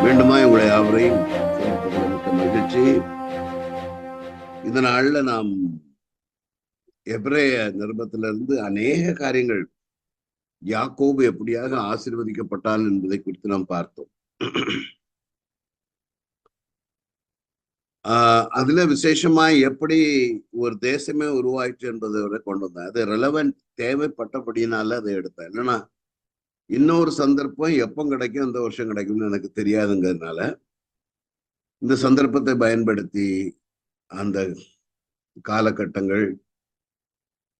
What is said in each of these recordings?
மீண்டுமா உங்களை யாவரையும் சந்திப்பதில் மிக்க மகிழ்ச்சி. இந்த நாள்ல நாம் எபிரேய நிருபத்திலிருந்து அநேக காரியங்கள் யாக்கோபு எப்படியாக ஆசீர்வதிக்கப்பட்டான் என்பதை குறித்து நாம் பார்த்தோம். அதுல விசேஷமா எப்படி ஒரு தேசமே உருவாயிற்று என்பதை வரை கொண்டு வந்தேன். அது ரெலவென்ட் தேவைப்பட்டபடியினால அதை எடுத்தேன். இல்லைன்னா இன்னொரு சந்தர்ப்பம் எப்போ கிடைக்கும், இந்த வருஷம் கிடைக்கும்னு எனக்கு தெரியாதுங்கிறதுனால இந்த சந்தர்ப்பத்தை பயன்படுத்தி அந்த காலகட்டங்கள்,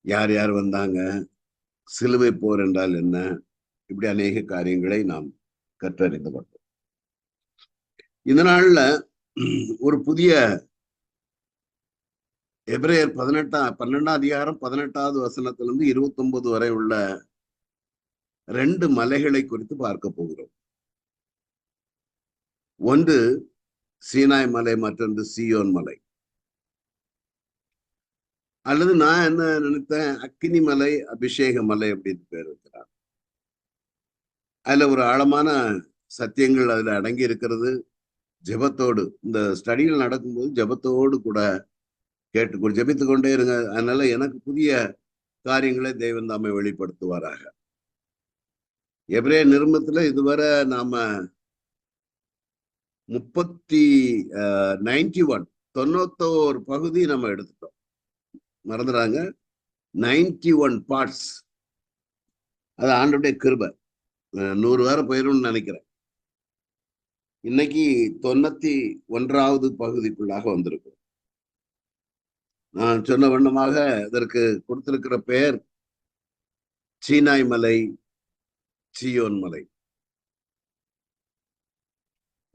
யார் யார் வந்தாங்க, சிலுவை போர் என்றால் என்ன, இப்படி அநேக காரியங்களை நாம் கற்றறிந்து கொண்டோம். இந்த நாள்ல ஒரு புதிய எபிரேயர் 12ஆம் அதிகாரம் 18வது வசனத்திலிருந்து 29 வரை உள்ள 2 மலைகளை குறித்து பார்க்க போகிறோம். ஒன்று சீனாய் மலை, மற்றொன்று சீயோன் மலை. அல்லது நான் என்ன நினைத்தேன், அக்கினி மலை, அபிஷேக மலை அப்படின்னு பேர் வைக்கிறார். அதுல ஒரு ஆழமான சத்தியங்கள் அதுல அடங்கி இருக்கிறது. ஜெபத்தோடு இந்த ஸ்டடிகள் நடக்கும்போது ஜெபத்தோடு கூட ஜெபித்து கொண்டே இருங்க. அதனால எனக்கு புதிய காரியங்களை தேவன் தாமே வெளிப்படுத்துவாராக. எபிரேய நிருபத்துல இதுவரை நாம 91 பகுதி நம்ம எடுத்துட்டோம். மறந்துடாங்க, 91 பார்ட்ஸ். அது ஆண்டவருடைய கிருபை. 100 வேற போயிடும்னு நினைக்கிறேன். இன்னைக்கு 91வது பகுதிக்குள்ளாக வந்திருக்கும். நான் சொன்ன வண்ணமாக இதற்கு கொடுத்திருக்கிற பெயர் சீனாய் மலை, சீயோன் மலை.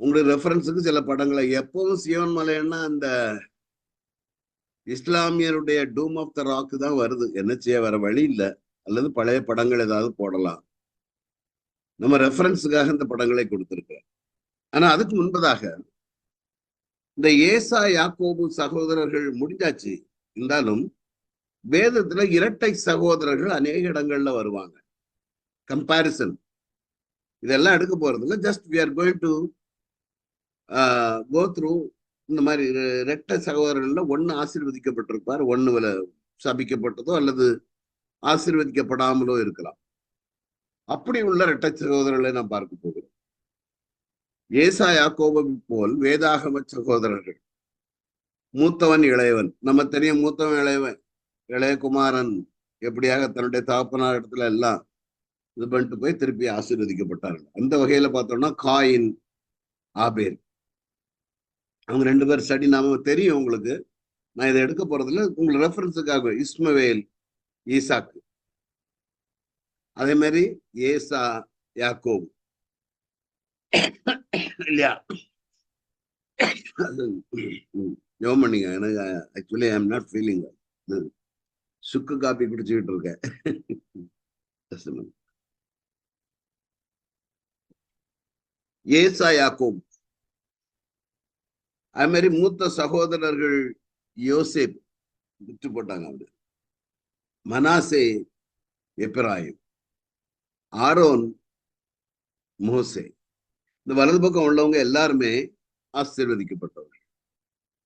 உங்களுடைய ரெஃபரன்ஸுக்கு சில படங்களை, எப்பவும் சியோன் மலைன்னா அந்த இஸ்லாமியருடைய டூம் ஆஃப் த ராக் தான் வருது. என்ன செய்ய, வர வழி இல்லை. அல்லது பழைய படங்கள் ஏதாவது போடலாம். நம்ம ரெஃபரன்ஸுக்காக இந்த படங்களை கொடுத்திருக்கிறோம். ஆனா அதுக்கு முன்பதாக இந்த ஏசா யாக்கோபு சகோதரர்கள் முடிஞ்சாச்சு. இருந்தாலும் வேதத்துல இரட்டை சகோதரர்கள் அநேக இடங்கள்ல வருவாங்க. கம்பாரிசன் இதெல்லாம் எடுக்க போறது இல்லை. Just we are going to go through. இந்த மாதிரி இரட்டை சகோதரர்கள்ல ஒன்னு ஆசீர்வதிக்கப்பட்டிருப்பார், ஒன்னு சபிக்கப்பட்டதோ அல்லது ஆசீர்வதிக்கப்படாமலோ இருக்கலாம். அப்படி உள்ள இரட்டை சகோதரர்களை நாம் பார்க்க போகிறோம். ஏசா யாக்கோபு போல் வேதாகம சகோதரர்கள், மூத்தவன் இளையவன். நம்ம தெரியும், மூத்தவன் இளையவன். இளையகுமாரன் எப்படியாக தன்னுடைய தகப்பனார் இடத்துல எல்லாம் இது பண்ணிட்டு போய் திருப்பி ஆசீர்வதிக்கப்பட்டார்கள். அந்த வகையில பார்த்தோம்னா காயின், ஆபேல், அவங்க 2 பேர் ஸ்டடி நாம தெரியும் உங்களுக்கு. நான் இதை எடுக்க போறதுல உங்களுக்கு ரெஃபரன்ஸுக்காக. இஸ்மவேல், ஈசாக்கு. அதே மாதிரி ஏசா யாக்கோபு இல்லையா? யோகம் பண்ணீங்க. எனக்கு actually I am not feeling. சுக்கு காப்பி குடிச்சுக்கிட்டு இருக்கேன். ஏசா யாக்கோபு. அது மாதிரி மூத்த சகோதரர்கள் யோசேப் விட்டு போட்டாங்க. அவரு மனாசே, எப்பிராயிம், ஆரோன், மோசே. இந்த வலது பக்கம் உள்ளவங்க எல்லாருமே ஆசீர்வதிக்கப்பட்டவர்கள்.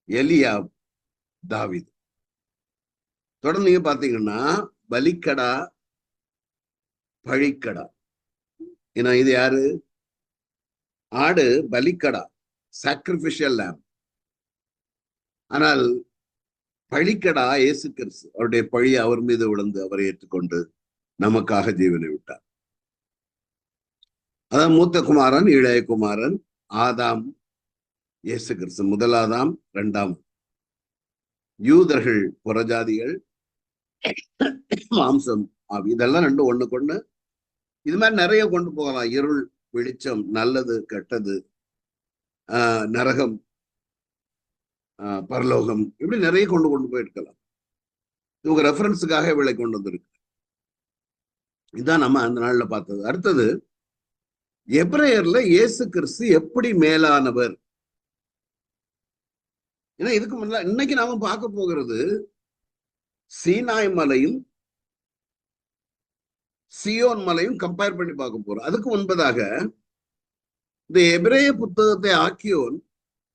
எலியா, தாவீது. தொடர்ந்து நீங்க பாத்தீங்கன்னா பலிக்கடா, பழிக்கடா. ஏன்னா இது யாரு? ஆடு பலிக்கடா, சாக்ரிபிஷியல் லேம். ஆனால் பழிக்கடா இயேசு கிறிஸ்து. அவருடைய பழி அவர் மீது விழுந்து அவரை ஏற்றுக்கொண்டு நமக்காக ஜீவனை விட்டார். அதான் மூத்த குமாரன், இளைய குமாரன், ஆதாம், இயேசு கிறிஸ்து. முதலாதாம், 2ஆம். யூதர்கள், புறஜாதிகள், மாம்சம், ஆவி. இதெல்லாம் 2 ஒண்ணு கொண்டு இது மாதிரி நிறைய கொண்டு போகலாம். இருள், வெளிச்சம், நல்லது, கெட்டது, நரகம், பரலோகம், இப்படி நிறைய கொண்டு போயிருக்கலாம். இவங்க ரெஃபரன்ஸுக்காக இவளை கொண்டு வந்திருக்கு. இதுதான் நம்ம அந்த நாள்ல பார்த்தது. அடுத்தது எபிரேயர்ல இயேசு கிறிஸ்து எப்படி மேலானவர். ஏன்னா இதுக்கு முன்னால இன்னைக்கு நாம பார்க்க போகிறது சீனாய் மலையும் சியோன் மலையும் கம்பேர் பண்ணி பார்க்க போறோம். அதுக்கு முன்பதாக இந்த எபிரேய புத்தகத்தை ஆக்கியோன்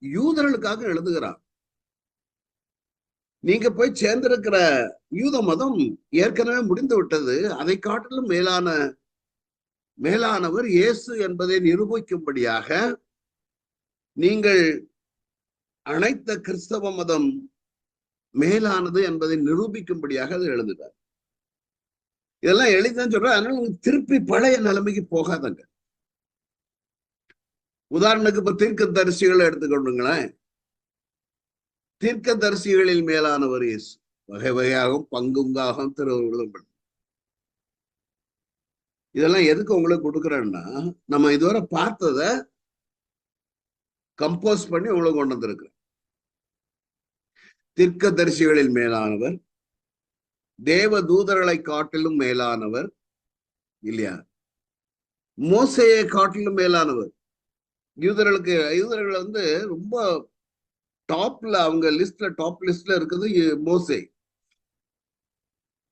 யூதர்களுக்காக எழுதுகிறார். நீங்க போய் சேர்ந்திருக்கிற யூத மதம் ஏற்கனவே முடிந்து விட்டது. அதை காட்டிலும் மேலானவர் இயேசு என்பதை நிரூபிக்கும்படியாக நீங்கள் அனைத்த கிறிஸ்தவ மதம் மேலானது என்பதை நிரூபிக்கும்படியாக அது எழுதுகிறார். இதெல்லாம் எழுதிதான் சொல்ற. அதனால திருப்பி பழைய நிலைமைக்கு போகாதங்க. உதாரணத்துக்கு இப்ப தீர்க்க தரிசிகளை எடுத்துக்கொண்டுங்களேன். தீர்க்க தரிசிகளில் மேலானவர் இயேசு. வகை வகையாகவும் பங்குங்காகவும் திருவர்களும். இதெல்லாம் எதுக்கு உங்களுக்கு கொடுக்குறேன்னா, நம்ம இதுவரை பார்த்தத கம்போஸ் பண்ணி உங்களுக்கு கொண்டு வந்திருக்கிறேன். தீர்க்க தரிசிகளில் மேலானவர், தேவ தூதர்களை காட்டிலும் மேலானவர் இல்லையா, மோசையை காட்டிலும் மேலானவர். யூதர்கள் ரொம்ப டாப்ல, அவங்க டாப் லிஸ்ட்ல இருக்குது மோசே.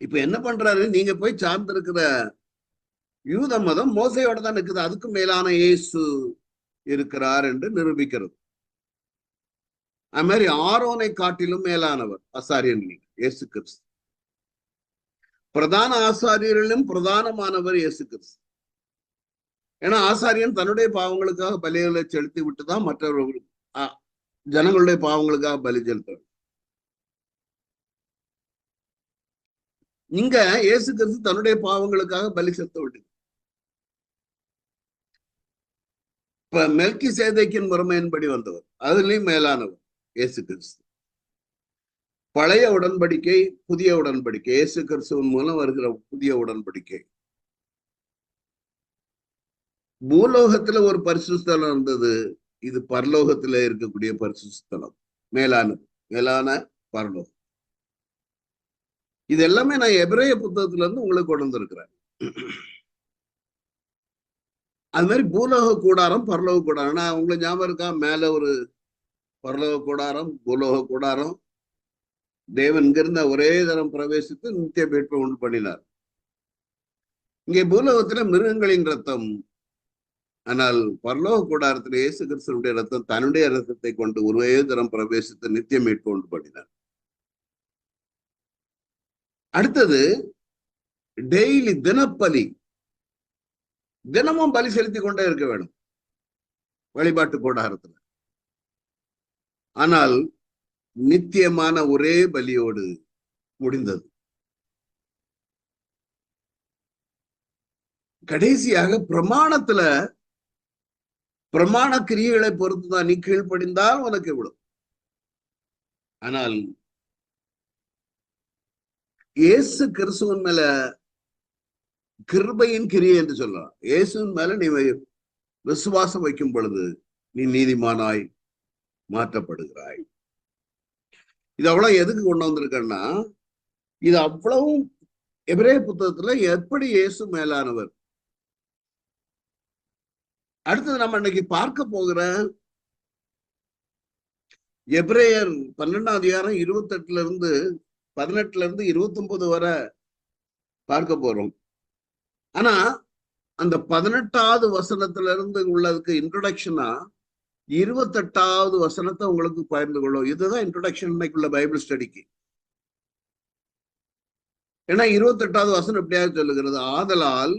இப்ப என்ன பண்றாரு, நீங்க போய் சார்ந்திருக்கிற யூத மதம் மோசையோட தான் இருக்குது. அதுக்கு மேலான இயேசு இருக்கிறார் என்று நிரூபிக்கிறது. அது மாதிரி ஆரோனை காட்டிலும் மேலானவர் ஆசாரியன் இயேசு கிறிஸ்து. பிரதான ஆசாரியர்களும் பிரதானமானவர் இயேசு கிறிஸ்து. ஏன்னா ஆசாரியன் தன்னுடைய பாவங்களுக்காக பலிகளை செலுத்தி விட்டுதான் மற்றவர்கள் ஜனங்களுடைய பாவங்களுக்காக பலி செலுத்துறார். இங்க இயேசு கிறிஸ்து தன்னுடைய பாவங்களுக்காக பலி செலுத்த விட்டு. இப்ப மெல்கி சேதைக்கின் முறைமையின்படி வந்தவர், அதுலயும் மேலானவர் இயேசு கிறிஸ்து. பழைய உடன்படிக்கை, புதிய உடன்படிக்கை, இயேசு கிறிஸ்துவின் மூலம் வருகிற புதிய உடன்படிக்கை. பூலோகத்துல ஒரு பரிசுத்தலம் இருந்தது, இது பரலோகத்துல இருக்கக்கூடிய பரிசுத்தலம், மேலான பரலோகம். இது எல்லாமே நான் எபிரேய புத்தகத்துல இருந்து உங்களுக்கு கொண்டு வந்திருக்கிறேன். அது மாதிரி பூலோக கூடாரம், பரலோக கூடாரம். நான் உங்களுக்கு ஞாபகம் இருக்கா, மேல ஒரு பரலோக கூடாரம், பூலோக கூடாரம். தேவன் இங்கிருந்த ஒரே தரம் பிரவேசித்து நித்திய மீட்பை உண்டு பண்ணினார். இங்கே பூலோகத்துல மிருகங்களின் ரத்தம், ஆனால் பரலோக கூடாரத்தில் இயேசு கிறிஸ்துடைய ரத்தம், தன்னுடைய ரத்தத்தை கொண்டு ஒரே தரம் பிரவேசித்து நித்திய மீட்பு உண்டு பண்ணினார். அடுத்தது டெய்லி தினப்பலி, தினமும் பலி செலுத்தி கொண்டே இருக்க வேண்டும் வழிபாட்டு கூடாரத்துல. ஆனால் நித்தியமான ஒரே பலியோடு முடிந்தது. கடைசியாக பிரமாணத்துல, பிரமாண கிரியைகளை பொறுத்துதான் நீ கீழ்ப்படிந்தால் உனக்கு விடும். ஆனால் இயேசு கிறிஸ்துவின் மேல கிருபையின் கிரியை என்று சொல்லலாம். இயேசுவின் மேல நீ விசுவாசம் வைக்கும் பொழுது நீ நீதிமானாய் மாற்றப்படுகிறாய். இது அவ்வளவு எதுக்கு கொண்டு வந்திருக்கேன்னா, இது அவ்வளவும் எபிரேய புத்தகத்துல எப்படி இயேசு மேலானவர். அடுத்தது நம்ம இன்னைக்கு பார்க்க போகிற எபிரேயர் 12ஆம் அதிகாரம் 18 இருந்து 29 வரை பார்க்க போறோம். ஆனா அந்த 18வது வசனத்துல இருந்து உள்ளதுக்கு இன்ட்ரோடக்ஷனா 28வது வசனத்தை உங்களுக்கு பகிர்ந்து கொள்ளும். இதுதான் இன்ட்ரோடக்ஷன் இன்னைக்குள்ள பைபிள் ஸ்டடிக்கு. ஏன்னா 28வது வசனம் எப்படியாவது சொல்லுகிறது, ஆதலால்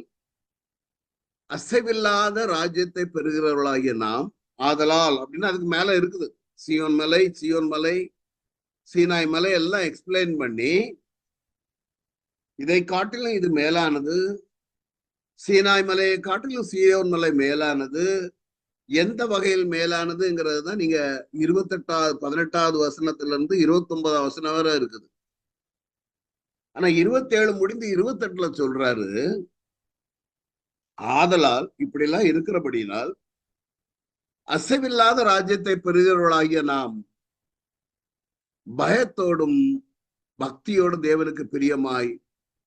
அசைவில்லாத ராஜ்யத்தை பெறுகிறவர்களாகிய நாம், ஆதலால் அப்படின்னு அதுக்கு மேல இருக்குது. சியோன் மலை, சீனாய் மலை எல்லாம் எக்ஸ்பிளைன் பண்ணி, இதை காட்டிலும் இது மேலானது, சீனாய் மலையை காட்டிலும் சியோன் மலை மேலானது. எந்த வகையில் மேலானதுங்கிறது தான் நீங்க 18வது வசனத்துல இருந்து 29வது வசனம் வரை இருக்குது. ஆனா 27 முடிந்து 28ல சொல்றாரு, ஆதலால் இப்படி எல்லாம் இருக்கிறபடினால் அசைவில்லாத ராஜ்யத்தை பெறுகிறவர்களாகிய நாம் பயத்தோடும் பக்தியோடும் தேவனுக்கு பிரியமாய்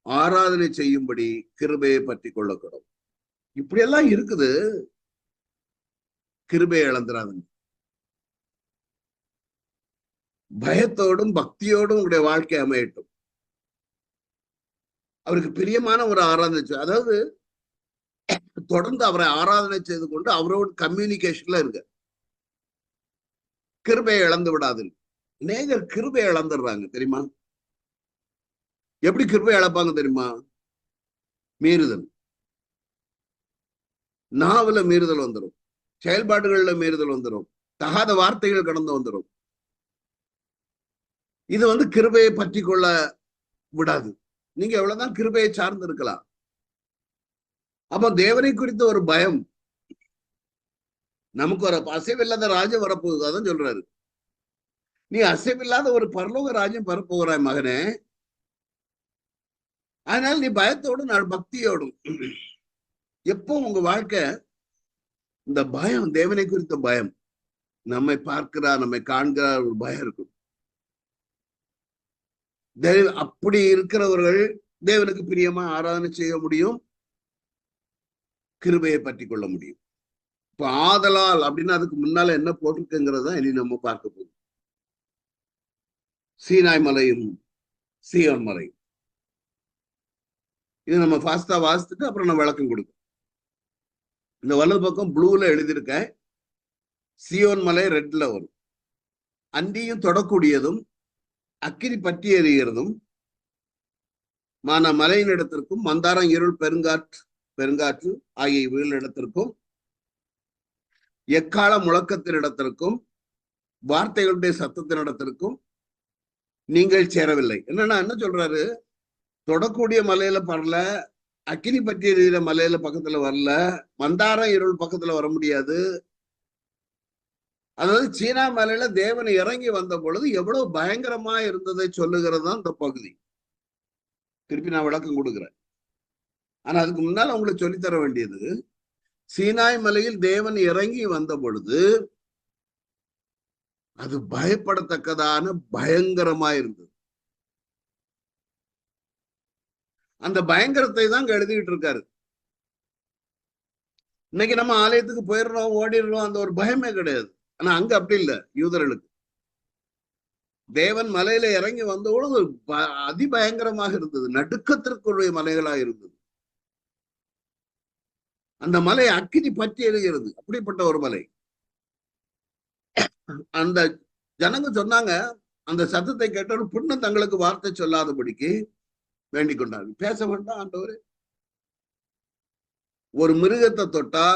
ஆராதனை செய்யும்படி கிருபையை பற்றி கொள்ளக்கூடும். இப்படியெல்லாம் இருக்குது. கிருபையை இழந்துடாதுங்க. பயத்தோடும் பக்தியோடும் உங்களுடைய வாழ்க்கை அமையட்டும். அவருக்கு பிரியமான ஒரு ஆராதனை. அதாவது தொடர்ந்து அவரை ஆராதனை செய்து கொண்டு அவரோட கம்யூனிகேஷன்ல இருங்க. கிருபையை இழந்து விடாது. நேகர் கிருபையை இழந்துடுறாங்க தெரியுமா? எப்படி கிருபை இழப்பாங்க தெரியுமா? மீறுதல், நாவல மீறுதல் வந்துடும், செயல்பாடுகள்ல மீறுதல் வந்துடும், தகாத வார்த்தைகள் கடந்து வந்துடும். இது கிருபையை பற்றி கொள்ள விடாது. நீங்க எவ்வளவுதான் கிருபையை சார்ந்து இருக்கலாம். அப்ப தேவனை குறித்த ஒரு பயம் நமக்கு வர, அசைவில்லாத ராஜ்யம் வரப்போகுது. அதான் சொல்றாரு, நீ அசைவில்லாத ஒரு பரலோக ராஜ்யம் வரப்போகிறாய் மகனே. அதனால நீ பயத்தோடும் பக்தியோடும் எப்போ உங்க வாழ்க்கை இந்த பயம், தேவனை குறித்த பயம், நம்மை பார்க்கிறார் நம்மை காண்கிறார் ஒரு பயம் இருக்கும். அப்படி இருக்கிறவர்கள் தேவனுக்கு பிரியமா ஆராதனை செய்ய முடியும், கிருபையை பற்றி கொள்ள முடியும். இப்ப ஆதலால் அப்படின்னு அதுக்கு முன்னால என்ன போட்டிருக்குங்கிறத இனி நம்ம பார்க்க போகிறோம். சீனாய் மலையும் சீயோன் மலையும், இது நம்ம ஃபாஸ்டா வாசித்துட்டு அப்புறம் நான் விளக்கம் கொடுக்கும். இந்த வலது பக்கம் ப்ளூல எழுதியிருக்கேன், சீயோன் மலை ரெட்ல வரும். அந்தியும் தொடக்கூடியதும் அக்கினி பற்றி எறிகிறதும் மான மலையின் இடத்திற்கும் மந்தாரம் இருள் பெருங்காற்று ஆகிய இவைகள் இடத்திற்கும் எக்கால முழக்கத்தின் இடத்திற்கும் வார்த்தைகளுடைய சத்தத்தின் இடத்திற்கும் நீங்கள் சேரவில்லை. என்ன சொல்றாரு? தொடக்கூடிய மலையில பரல, அக்கினி பற்றி எறிகிற மலையில பக்கத்துல வரல, மந்தாரம் இருள் பக்கத்துல வர முடியாது. அதாவது சீனா மலையில தேவன் இறங்கி வந்த பொழுது எவ்வளவு பயங்கரமா இருந்ததை சொல்லுகிறது தான் இந்த பகுதி. திருப்பி நான் விளக்கம் கொடுக்குறேன். ஆனா அதுக்கு முன்னால் உங்களுக்கு சொல்லித்தர வேண்டியது, சீனாய் மலையில் தேவன் இறங்கி வந்த பொழுது அது பயப்படத்தக்கதான பயங்கரமா இருந்தது. அந்த பயங்கரத்தை தான் எழுதிக்கிட்டு இருக்காரு. இன்னைக்கு நம்ம ஆலயத்துக்கு போயிடுறோம், ஓடிடுறோம், அந்த ஒரு பயமே கிடையாது. ஆனா அங்க அப்படி இல்லை. யூதர்களுக்கு தேவன் மலையில இறங்கி வந்தபொழுது அதிபயங்கரமாக இருந்தது, நடுக்கத்திற்குரிய மலைகளா இருந்தது. அந்த மலை அக்கினி பற்றி எரிகிறது, அப்படிப்பட்ட ஒரு மலை. அந்த ஜனங்க சொன்னாங்க, அந்த சத்தத்தை கேட்டோம், புண்ணம் தங்களுக்கு வார்த்தை சொல்லாதபடிக்கு வேண்டிக் கொண்டாங்க. பேச வேண்டாம் ஆண்டவரே, ஒரு மிருகத்தை தொட்டா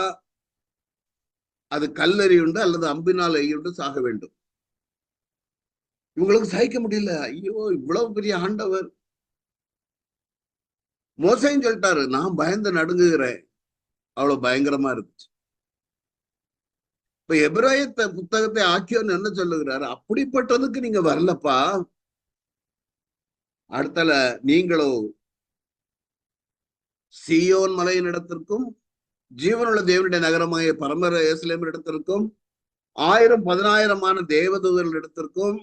அது கல்லெறியுண்டு அல்லது அம்பினால் எய்யுண்டு சாக வேண்டும். இவங்களுக்கு சகிக்க முடியல. ஐயோ, இவ்வளவு பெரிய ஆண்டவர். மோசையும் சொல்லிட்டாரு, நான் பயந்து நடுங்குகிறேன். அவ்வளவு பயங்கரமா இருந்துச்சு. இப்ப எபிரேய புத்தகத்தை ஆக்கியோன்னு என்ன சொல்லுகிறாரு? அப்படிப்பட்டதுக்கு நீங்க வரலப்பா. அடுத்தல நீங்களோ சீயோன் மலையின் இடத்திற்கும் ஜீவனுள்ள தேவனுடைய நகரமாகிய பரமர எருசலேம் இடத்திற்கும் 1000-10,000 தேவதூதர்கள் இடத்திற்கும்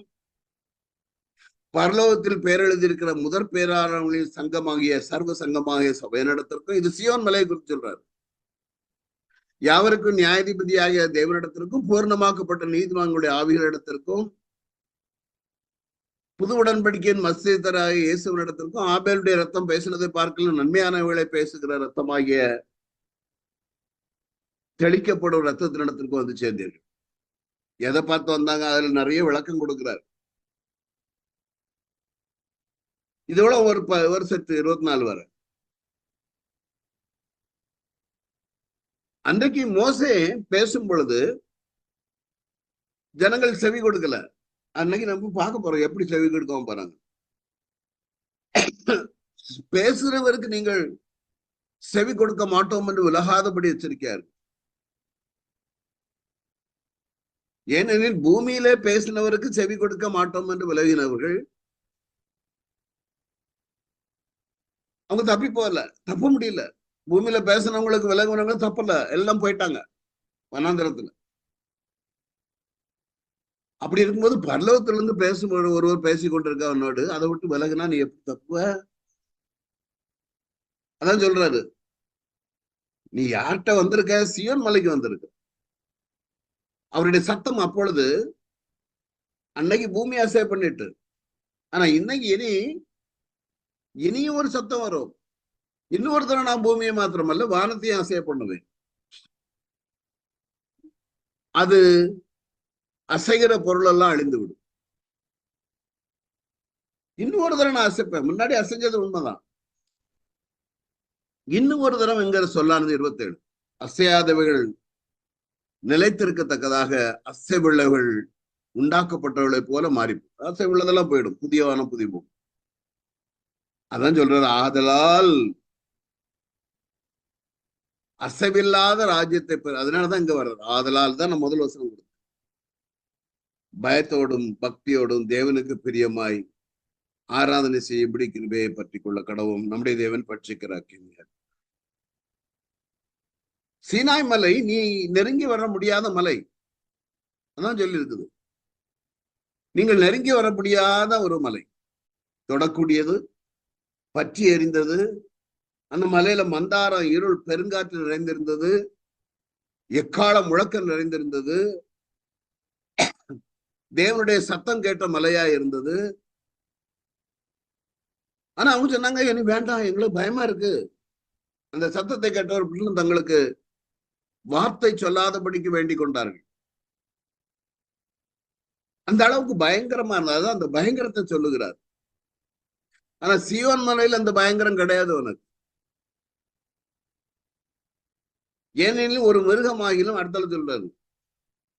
பரலோகத்தில் பேரெழுதியிருக்கிற முதற் பேராளர்களின் சங்கமாகிய சர்வ சங்கமாகிய சபையினிடத்திற்கும், இது சியோன் மலையை குறித்து சொல்றாரு, யாவருக்கும் நியாயாதிபதியாகிய தேவனிடத்திற்கும் பூர்ணமாக்கப்பட்ட நீதிமான்களுடைய ஆவிகளிடத்திற்கும் புது உடன்படிக்கையின் மஸ்தராகிய இயேசுவனிடத்திற்கும் ஆபேலுடைய ரத்தம் பேசினதை பார்க்கல நன்மையானவர்களை பேசுகிற ரத்தமாகிய தெளிக்கப்படும் ரத்தத்தினிடத்திற்கும் வந்து சேர்ந்தீர்கள். எதை பார்த்து வந்தாங்க? அதுல நிறைய விளக்கம் கொடுக்கிறார். இதோட ஒரு செட்டு 24 வரை. அன்றைக்கு மோசே பேசும் பொழுது ஜனங்கள் செவி கொடுக்கல. அன்னைக்கு நம்ம பார்க்க போறோம் எப்படி செவி கொடுக்காம போறாங்க. பேசுறவருக்கு நீங்கள் செவி கொடுக்க மாட்டோம் என்று விலகாதபடி எச்சரிக்கையாரு. ஏனெனில் பூமியிலே பேசினவருக்கு செவி கொடுக்க மாட்டோம் என்று விலகினவர்கள் அவங்க தப்பி போகல, தப்ப முடியல. பூமியில பேசினவங்களுக்கு விலகுனவங்க தப்பல, எல்லாம் போயிட்டாங்க வனாந்திரத்துல. அப்படி இருக்கும்போது பரலோகத்துல இருந்து பேசும்போது ஒருவர் பேசி கொண்டிருக்க அவனோடு அதை விட்டு விலகுனா நீ எப்படி தப்புவ? அதான் சொல்றாரு, நீ யார்கிட்ட வந்திருக்க? சியோன் மலைக்கு வந்திருக்க. அவருடைய சத்தம் அப்பொழுது அன்னைக்கு பூமி அசை பண்ணிட்டு, ஆனா இன்னைக்கு இனியும் ஒரு சத்தம் வரும். இன்னொரு தடவை நான் பூமியை மாத்திரமல்ல வானத்தையும் அசைய பண்ணுவேன். அது அசைகிற பொருள் எல்லாம் அழிந்து விடும். இன்னொரு தடவை நான் அசைப்பேன். முன்னாடி அசைஞ்சது உண்மைதான். இன்னும் ஒரு தடவை என்கிற சொல்லானது 27. அசையாதவைகள் நிலைத்திருக்கத்தக்கதாக அசைவுள்ளவர்கள் உண்டாக்கப்பட்டவர்களை போல மாறி அசைவுள்ளதெல்லாம் போயிடும். புதியவான புதிய பூமி. அதான் சொல்றாரு, ஆதலால் அசைவில்லாத ராஜ்யத்தை பெற. அதனாலதான் இங்க வர்றது. ஆதலால் தான் நான் முதல் வசனம் கொடுத்தேன். பயத்தோடும் பக்தியோடும் தேவனுக்கு பிரியமாய் ஆராதனை செய்யும்படி கிருபையை பற்றி கொள்ள கடவும் நம்முடைய தேவன் பட்சிக்கிறார். சீனாய் மலை நீ நெருங்கி வர முடியாத மலை. அதான் சொல்லி இருக்குது. நீங்கள் நெருங்கி வர முடியாத ஒரு மலை, தொடக்கூடியது, பற்றி எரிந்தது. அந்த மலையில மந்தாரம் இருள் பெருங்காற்று நிறைந்திருந்தது, எக்கால முழக்கம் நிறைந்திருந்தது, தேவனுடைய சத்தம் கேட்ட மலையா இருந்தது. ஆனா அவங்க சொன்னாங்க, எனக்கு வேண்டாம், எங்களுக்கு பயமா இருக்கு. அந்த சத்தத்தை கேட்டவர்களும் தங்களுக்கு வார்த்தை சொல்லாதபடிக்கு வேண்டிக் கொண்டார்கள். அந்த அளவுக்கு பயங்கரமா இருந்தது. அந்த பயங்கரத்தை சொல்லுகிறார். ஆனா சீயோன் மலையில் அந்த பயங்கரம் கிடையாது உனக்கு. ஏனெனில் ஒரு மிருகமாகிலும் அடுத்தல சொல்றாரு,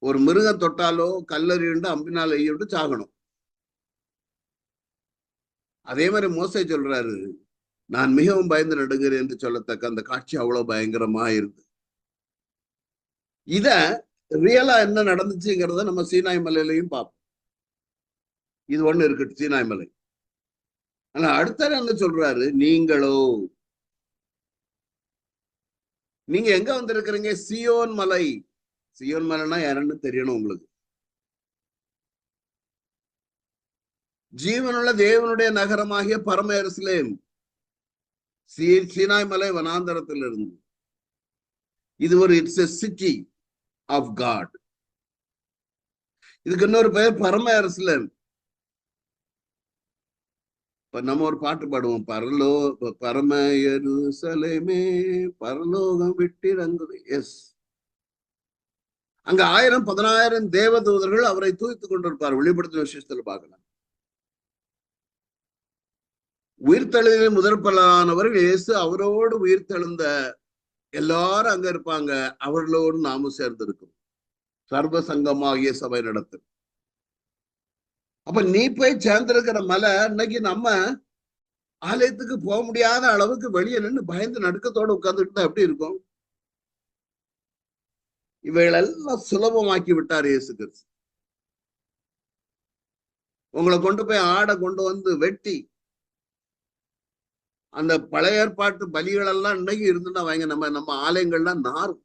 ஒரு மிருகம் தொட்டாலோ கல்லறிண்டு அம்பினால் எய்யிட்டு சாகணும். அதே மாதிரி மோசே சொல்றாரு, நான் மிகவும் பயந்து நடுகிறேன் என்று சொல்லத்தக்க அந்த காட்சி அவ்வளவு பயங்கரமா இருக்கு. இத ரியலா என்ன நடந்துச்சுங்கிறத நம்ம சீனாய் மலையிலையும் பார்ப்போம். இது ஒண்ணு இருக்கு சீனாய் மலை. ஆனா அடுத்த என்ன சொல்றாரு, நீங்க எங்க வந்திருக்கிறீங்க? சியோன் மலை. சியோன் மலைன்னா யாருன்னு தெரியணும் உங்களுக்கு. ஜீவனுள்ள தேவனுடைய நகரமாகிய பரம எருசலேம். சீனாய் மலை வனாந்தரத்தில் இருந்து இது ஒரு it's a city of God. இதுக்கு இன்னொரு பெயர் பரம எருசலேம். நம்ம ஒரு பாட்டு பாடுவோம், பரம எருசலேமே பரலோகம் விட்டிறங்குது. எஸ், அங்க 1000 10,000 தேவதூதர்கள் அவரை தூய்த்து கொண்டிருப்பார். வெளிப்படுத்தின விசேஷத்துல பார்க்கலாம். உயிர்த்தெழுதலில் முதற்பலனானவர்கள் இயேசு அவரோடு உயிர்த்தெழுந்த எல்லாரும் அங்க இருப்பாங்க. அவர்களோடு நாமும் சேர்ந்திருக்கும் சர்வ சங்கமாகிய சபை நடத்து. அப்ப நீ போய் சேர்ந்திருக்கிற மலை இன்னைக்கு நம்ம ஆலயத்துக்கு போக முடியாத அளவுக்கு வெளியே நின்று பயந்து நடுக்கத்தோட உட்கார்ந்துட்டு எப்படி இருக்கும்? இவைகளெல்லாம் சுலபமாக்கி விட்டார் இயேசு கிறிஸ்து. உங்களை கொண்டு போய் ஆடை கொண்டு வந்து வெட்டி அந்த பழைய ஏற்பாட்டு பலிகள் எல்லாம் இன்னைக்கு இருந்துன்னா வாங்க, நம்ம ஆலயங்கள்லாம் நாரும்.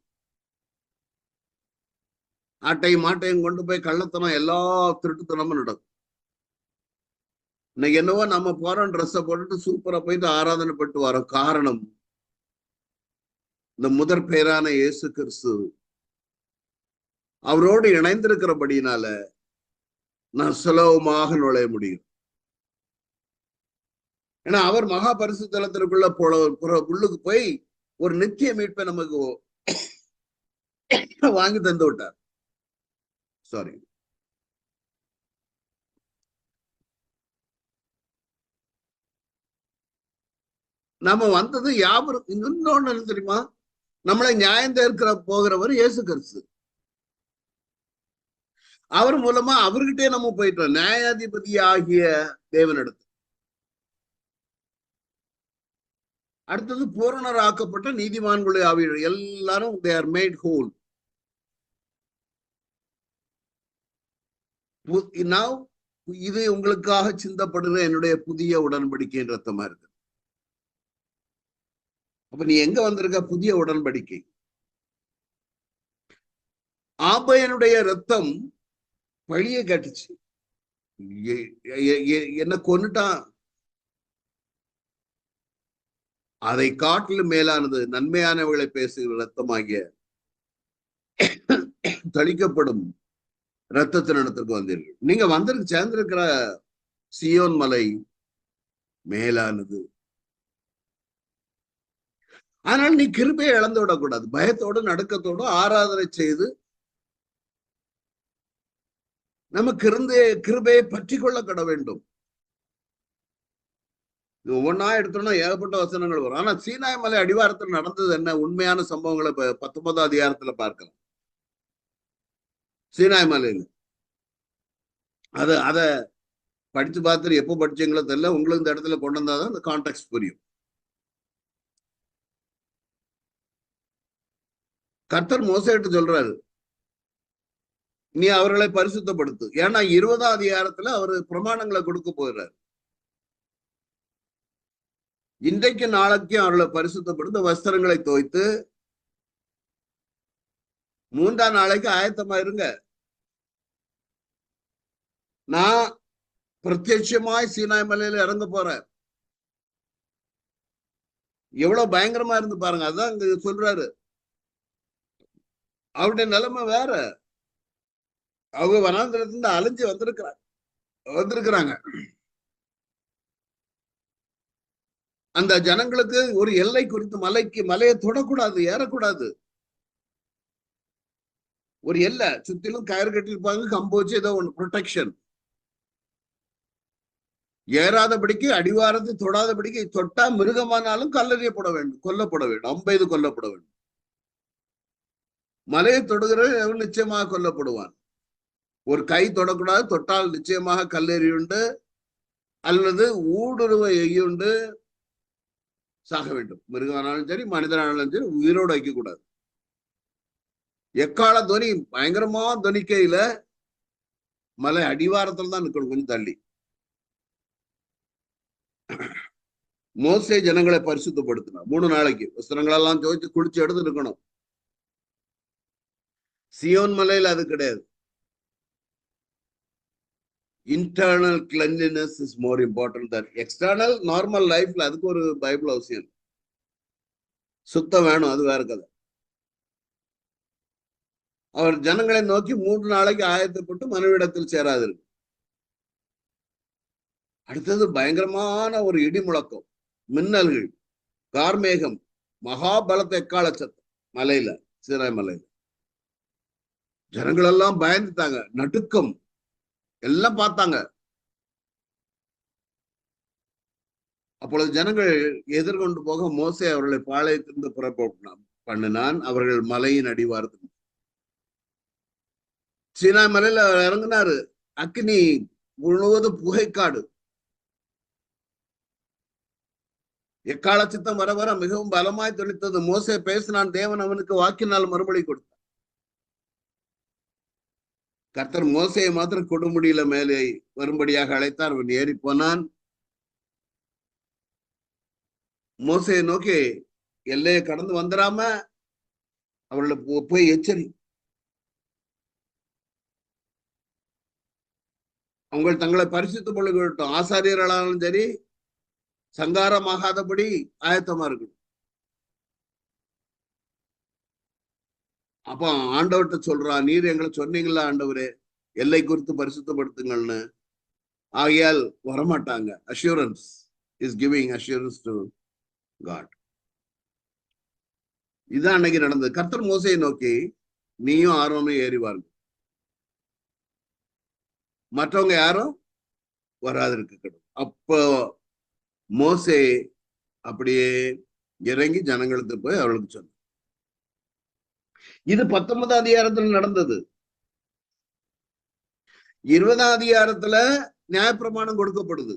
ஆட்டையும் மாட்டையும் கொண்டு போய் கள்ளத்தனம் எல்லா திருட்டுத்தனமும் நடக்கும். இன்னைக்கு என்னவோ நம்ம போறோம், ட்ரெஸ்ஸை போட்டுட்டு சூப்பரா போயிட்டு ஆராதனை பட்டு வரோம். காரணம், இந்த முதற் பேரான இயேசு கிறிஸ்து அவரோடு இணைந்திருக்கிறபடினால நான் சுலபமாக நுழைய முடியும். ஏன்னா அவர் மகா பரிசுத்தலத்திற்குள்ள உள்ளுக்கு போய் ஒரு நித்திய மீட்பை நமக்கு வாங்கி தந்து விட்டார். சாரி, நாம வந்தது யாவரும். இன்னொன்னு தெரியுமா, நம்மளை நியாயம் தீர்க்கிற போகிறவர் இயேசு கிறிஸ்து. அவர் மூலமா அவர்கிட்டே நம்ம போயிட்டோம், நியாயாதிபதி ஆகிய தேவனிடத்து. அடுத்தது பூரணராக்கப்பட்ட நீதிமான்களுடைய ஆவிகள் எல்லாரும் they are made whole. Now இது உங்களுக்காக சிந்தப்படுகிற என்னுடைய புதிய உடன்படிக்கையின் ரத்தமா இருக்கு. அப்ப நீ எங்க வந்திருக்க? புதிய உடன்படிக்கை. ஆபயனுடைய ரத்தம் பழிய கேட்டுச்சு, என்ன கொன்னுட்டான். அதை காட்டிலும் மேலானது நன்மையானவர்களை பேசுகிற ரத்தமாகிய தளிக்கப்படும் ரத்தத்தின் இடத்திற்கு வந்தீர்கள். நீங்க வந்திருக்கு சேர்ந்திருக்கிற சியோன் மலை மேலானது. ஆனால் நீ கிருபையை இழந்து விடக்கூடாது. பயத்தோடு நடுக்கத்தோடு ஆராதனை செய்து நமக்கு இருந்து கிருபையை பற்றி கொள்ள கட வேண்டும். ஒவ்வொன்னா எடுத்தோம்னா ஏகப்பட்ட வசனங்கள் வரும். ஆனா சீனாய் மலை அடிவாரத்தில் நடந்தது என்ன உண்மையான சம்பவங்களை 19ஆம் அதிகாரத்துல பார்க்கலாம். சீனாய் மலையில அத படிச்சு பார்த்துட்டு எப்போ படிச்சீங்களோ தெரியல. உங்களுக்கு இந்த இடத்துல கொண்டு வந்தாதான் அந்த கான்டெக்ட் புரியும். கர்த்தர் மோசேட்டு சொல்றாரு, நீ அவர்களை பரிசுத்தப்படுத்து. ஏன்னா 20ஆம் அதிகாரத்துல அவரு பிரமாணங்களை கொடுக்க போகிறார். இன்றைக்கு நாளைக்கு அவர்களை பரிசுத்தப்படுத்த வஸ்திரங்களை தோய்த்து 3ஆம் நாளைக்கு ஆயத்தமா இருங்க. நான் பிரத்யட்சமாய் சீனாய் மலையில இறங்க போறேன். எவ்வளவு பயங்கரமா இருந்து பாருங்க. அதான் அங்க சொல்றாரு. அவருடைய நிலைமை வேற. அவங்க வனாந்திரத்திலிருந்து அலைஞ்சு வந்திருக்கிறாங்க. அந்த ஜனங்களுக்கு ஒரு எல்லை குறித்து மலையை தொடக்கூடாது, ஏறக்கூடாது. ஒரு எல்லை சுத்திலும் கயிறு கட்டிருப்பாங்க, கம்பு வச்சு ஏதோ ஒன்று ப்ரொடெக்ஷன். ஏறாதபடிக்கு அடிவாரத்தை தொடாதபடிக்கு, தொட்டா மிருகமானாலும் கல்லறியப்பட வேண்டும், கொல்லப்பட வேண்டும், அம்பெய்து கொல்லப்பட வேண்டும். மலையை தொடுகிறவன் நிச்சயமாக கொல்லப்படுவான். ஒரு கை தொடக்கூடாது, தொட்டால் நிச்சயமாக கல்லெறி உண்டு அல்லது ஊடுருவ எய்யுண்டு, சாக வேண்டும். மிருகமானாலும் சரி மனிதனாலும் சரி உயிரோடு வைக்கக்கூடாது. எக்கால துவனி பயங்கரமா துவனிக்கையில மலை அடிவாரத்துல தான் நிக்கணும், கொஞ்சம் தள்ளி. மோசே ஜனங்களை பரிசுத்தப்படுத்தினார் 3 நாளைக்கு. வஸ்திரங்களெல்லாம் துவைச்சு குளிச்சு எடுத்து இருக்கணும். சியோன் மலையில அது கிடையாது. Internal cleanliness is more important than external. Normal லைஃப்ல அதுக்கு ஒரு பைபிள் அவசியம். சுத்தம் வேணும், அது வேற கதை. அவர் ஜனங்களை நோக்கி 3 நாளைக்கு ஆயத்தப்பட்டு மனுவிடத்தில் சேராது இருக்கு. அடுத்தது பயங்கரமான ஒரு இடி முழக்கம், மின்னல்கள், கார்மேகம், மகாபலத்த எக்கால சத்தம் மலையில, சீனாய் மலையில. ஜனங்கள் எல்லாம் பயந்துட்டாங்க, நடுக்கம் எல்லாம் பார்த்தாங்க. அப்பொழுது ஜனங்கள் எதிர்கொண்டு போக மோசே அவர்களை பாளையத்திலிருந்து பண்ணினான். அவர்கள் மலையின் அடிவாரத்தில் சீனாய் மலையில இறங்கினாரு. அக்னி முழுவதும் புகைக்காடு. எக்கால சித்தம் வர வர மிகவும் பலமாய் தொழித்தது. மோசே பேசினான், தேவன் அவனுக்கு வாக்கினால் மறுமொழி கொடுத்தார். கர்த்தர் மோசையை மாத்திரம் கொடுமுடியில மேலே வரும்படியாக அழைத்தார். அவன் ஏறி போனான். மோசையை நோக்கி, எல்லையை கடந்து வந்துடாம அவர்களை போய் எச்சரி. அவங்க தங்களை பரிசுத்தம் கொள்ளட்டும். ஆசாரியர்களாலும் சரி சங்காரமாகாதபடி ஆயத்தமா இருக்கணும். அப்ப ஆண்டவர்கிட்ட சொல்றான், நீர் எங்களை சொன்னீங்களா ஆண்டவரே எல்லை குறித்து பரிசுத்தப்படுத்துங்கள்னு. ஆகையால் வரமாட்டாங்க. Assurance is giving assurance to God. இதுதான் அன்னைக்கு நடந்தது. கர்த்தர் மோசையை நோக்கி, நீயும் ஆரோனும் ஏறிவார்கள், மற்றவங்க யாரும் வராதிருக்கணும். அப்போ மோசே அப்படியே இறங்கி ஜனங்களுக்கு போய் அவளுக்கு சொன்ன. இது 19ஆம் அதிகாரத்துல நடந்தது. 20ஆம் அதிகாரத்துல நியாயப்பிரமாணம் கொடுக்கப்படுது.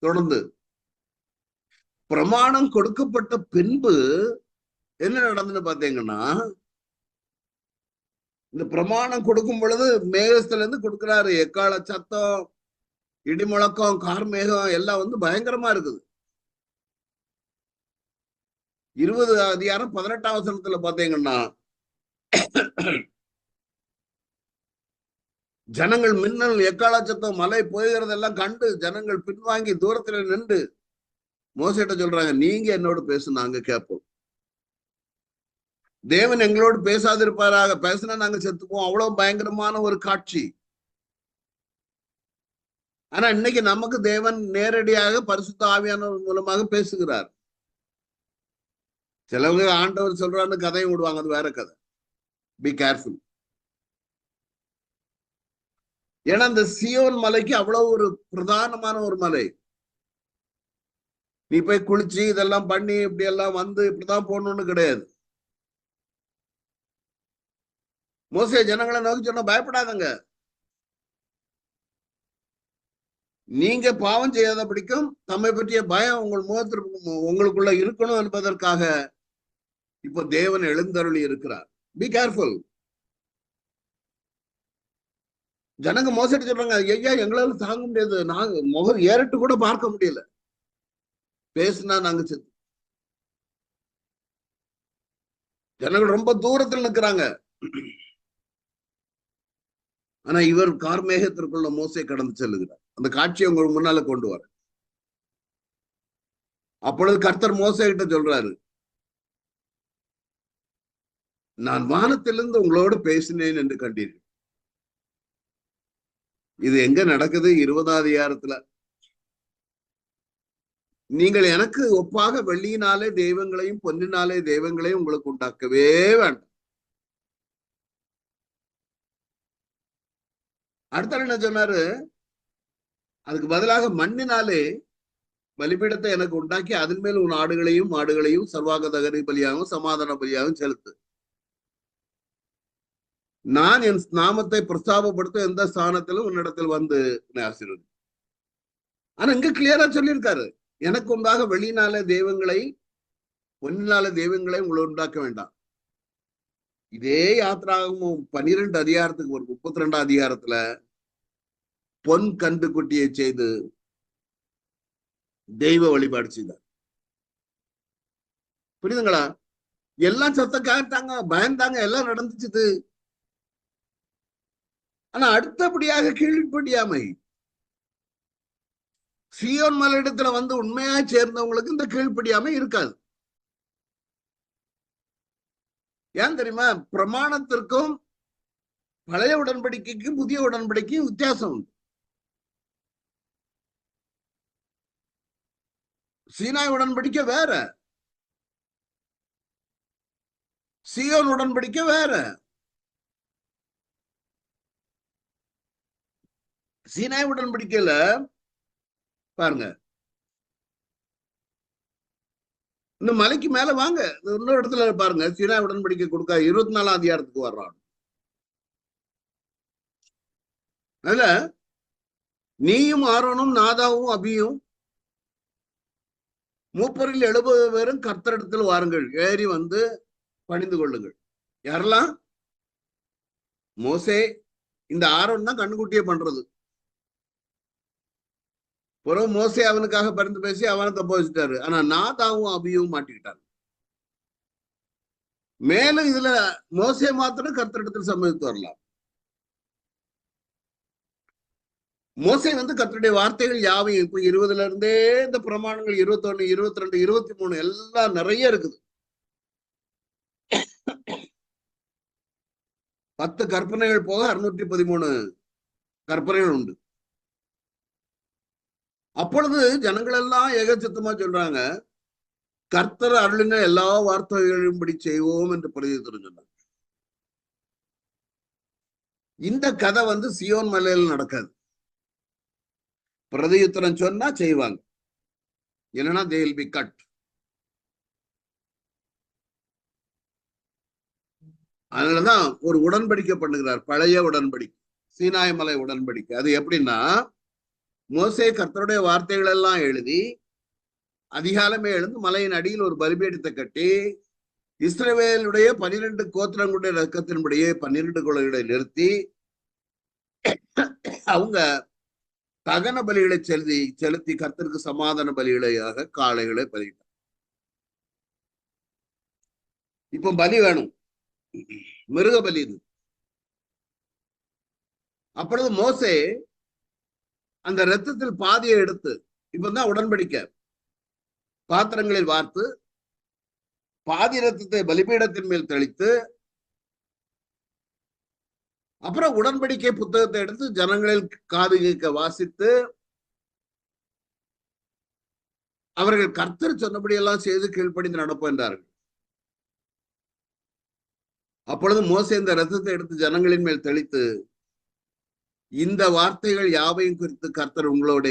தொடர்ந்து பிரமாணம் கொடுக்கப்பட்ட பின்பு என்ன நடந்துன்னு பாத்தீங்கன்னா, இந்த பிரமாணம் கொடுக்கும் பொழுது மேகத்துல இருந்து கொடுக்கிறாரு. எக்கால சத்தம், இடிமுழக்கம், கார்மேகம் எல்லாம் பயங்கரமா இருக்குது. 20 அதிகாரம் 18ஆம் வசனத்துல பாத்தீங்கன்னா, ஜனங்கள் மின்னல், எக்கால சத்தம், மலை போகிறதெல்லாம் கண்டு ஜனங்கள் பின்வாங்கி தூரத்துல நின்று மோசேட்ட சொல்றாங்க, நீங்க என்னோடு பேசு, நாங்க கேட்போம். தேவன் எங்களோடு பேசாதிருப்பாராக, பேசினா நாங்க செத்துப்போம். அவ்வளவு பயங்கரமான ஒரு காட்சி. ஆனா இன்னைக்கு நமக்கு தேவன் நேரடியாக பரிசுத்த ஆவியானவர் மூலமாக பேசுகிறார். சிலவங்க ஆண்டவர் சொல்றான்னு கதையும் விடுவாங்க, அது வேற கதை. Be careful. ஏன்னா இந்த சியோன் மலைக்கு அவ்வளவு ஒரு பிரதானமான ஒரு மலை. நீ போய் குளிச்சு இதெல்லாம் பண்ணி இப்படி எல்லாம் வந்து இப்படிதான் போகணும்னு கிடையாது. மோசே ஜனங்களை நோக்கி சொன்ன, பயப்படாதங்க, நீங்க பாவம் செய்யாத பிடிக்கும் தம்மை பற்றிய பயம் உங்கள் முகத்திற்கு உங்களுக்குள்ள இருக்கணும் என்பதற்காக இப்போ தேவன் எழுந்தருளி இருக்கிறார். Be careful. ஜனங்க மோசடி சொல்றாங்க, ஐயா எங்களால தாங்க முடியாது, நாங்க முகம் ஏறிட்டு கூட பார்க்க முடியல, பேசுனா நாங்க செத்து. ஜனங்கள் ரொம்ப தூரத்தில் நிற்கிறாங்க. ஆனா இவர் கார்மேகத்திற்குள்ள மோசே கடந்து செல்லுகிறார். அந்த காட்சியை உங்களுக்கு முன்னால கொண்டு வர. அப்பொழுது கர்த்தர் மோசே கிட்ட சொல்றாரு, நான் வானத்திலிருந்து உங்களோடு பேசினேன் என்று கண்டீர்கள். இது எங்க நடக்குது? 20ஆம் அதிகாரத்துல. நீங்கள் எனக்கு ஒப்பாக வெள்ளியினாலே தெய்வங்களையும் பொன்னினாலே தெய்வங்களையும் உங்களுக்கு உண்டாக்கவே வேண்டாம். அடுத்த என்ன சொன்னாரு? அதுக்கு பதிலாக மண்ணினாலே பலிபீடத்தை எனக்கு உண்டாக்கி அதன் மேல் உன் ஆடுகளையும் மாடுகளையும் சர்வாக தகன பலியாகவும் சமாதான பலியாகவும் செலுத்து. நான் என் நாமத்தை பிரஸ்தாபப்படுத்த எந்த ஸ்தானத்திலும் உன்னிடத்தில் வந்து ஆசீர்வதி. ஆனா இங்க கிளியரா சொல்லியிருக்காரு, எனக்கு உண்டாக வெளியினால தெய்வங்களை பொன்னினால தெய்வங்களை உங்களை உண்டாக்க வேண்டாம். இதே யாத்திராகமும் 12 அதிகாரத்துக்கு ஒரு 32ஆம் அதிகாரத்துல பொன் கன்று குட்டியை செய்து தெய்வ வழிபாடு செய்தார். புரியுதுங்களா? எல்லாம் சத்தம் கேட்டாங்க, பயந்தாங்க, எல்லாம் நடந்துச்சுது. ஆனா அடுத்தபடியாக கீழ்ப்படியாமை. சியோன் மலையிடத்துல வந்து உண்மையா சேர்ந்தவங்களுக்கு இந்த கீழ்ப்படியாமை இருக்காது. ஏன் தெரியுமா? பிரமாணத்திற்கும் பழைய உடன்படிக்கைக்கும் புதிய உடன்படிக்கையும் வித்தியாசம் உண்டு. சீனாய் உடன்படிக்கை வேற, சியோன் உடன்படிக்கை வேற. சீனாய் உடன்படிக்கையில பாருங்க, இந்த மலைக்கு மேல வாங்க, இன்னொரு இடத்துல பாருங்க, சீனாய் உடன்படிக்கை கொடுக்க 24ஆம் அதிகாரத்துக்கு வர்றான். அதுல நீயும் ஆரோனும் நாதாவும் அபியும் மூப்பரில் 70 பேரும் கர்த்தரிடத்தில் வாருங்கள், ஏறி வந்து பணிந்து கொள்ளுங்கள். யாரெல்லாம்? மோசே, இந்த ஆரோன் தான் கண்ணுக்குட்டியே பண்றது. பிறகு மோசே அவனுக்காக பரிந்து பேசி அவனை தப்ப வச்சுட்டாரு. ஆனா நாதாவும் அபியும் மாட்டிக்கிட்டாரு. மேலும் இதுல மோசே மாத்திரம் கர்த்தரிடத்தில் சம்மதித்து வரலாம். மோசே வந்து கர்த்தருடைய வார்த்தைகள் யாவையும் இப்ப 20ல இருந்தே இந்த பிரமாணங்கள் 21, 22, 23 எல்லாம் நிறைய இருக்குது. 10 கற்பனைகள் போக 613 கற்பனைகள் உண்டு. அப்பொழுது ஜனங்கள் எல்லாம் ஏகச்சித்தமா சொல்றாங்க, கர்த்தர் அருளின எல்லா வார்த்தைகளும்படி செய்வோம் என்று பிரதியுத்தரம் சொன்னாங்க. இந்த கதை வந்து சியோன் மலையில் நடக்காது. பிரதியுத்தரம் சொன்னா செய்வாங்க, இல்லைன்னா they will be cut. அதனாலதான் ஒரு உடன்படிக்கை பண்ணுகிறார், பழைய உடன்படிக்கை, சீனாய் மலை உடன்படிக்கை. அது எப்படின்னா, மோசே கர்த்தருடைய வார்த்தைகள் எல்லாம் எழுதி அதிகாலமே எழுந்து மலையின் அடியில் ஒரு பலிபீடத்தை கட்டி இஸ்ரவேலுடைய 12 கோத்திரங்களுடைய ரக்கத்தின்படியே 12 குழந்தைகளை நிறுத்தி அவங்க தகன பலிகளை செலுத்தி கர்த்தருக்கு சமாதான பலிகளையாக காளைகளை பலியிட்டார். இப்ப பலி வேணும், மிருக பலி இது. அப்பொழுது மோசே அந்த இரத்தத்தில் பாதியை எடுத்து, இப்பதான் உடன்படிக்கை, பாத்திரங்களில் வார்த்து பாதி இரத்தத்தை பலிபீடத்தின் மேல் தெளித்து, அப்புறம் உடன்படிக்கை புத்தகத்தை எடுத்து ஜனங்களில் காது கேட்க வாசித்து, அவர்கள் கர்த்தர் சொன்னபடி எல்லாம் செய்து கீழ்ப்படிந்து நடப்போம் என்றார்கள். அப்பொழுது மோசே இந்த ரத்தத்தை எடுத்து ஜனங்களின் மேல் தெளித்து, இந்த வார்த்தைகள் யாவையும் குறித்து கர்த்தர் உங்களோட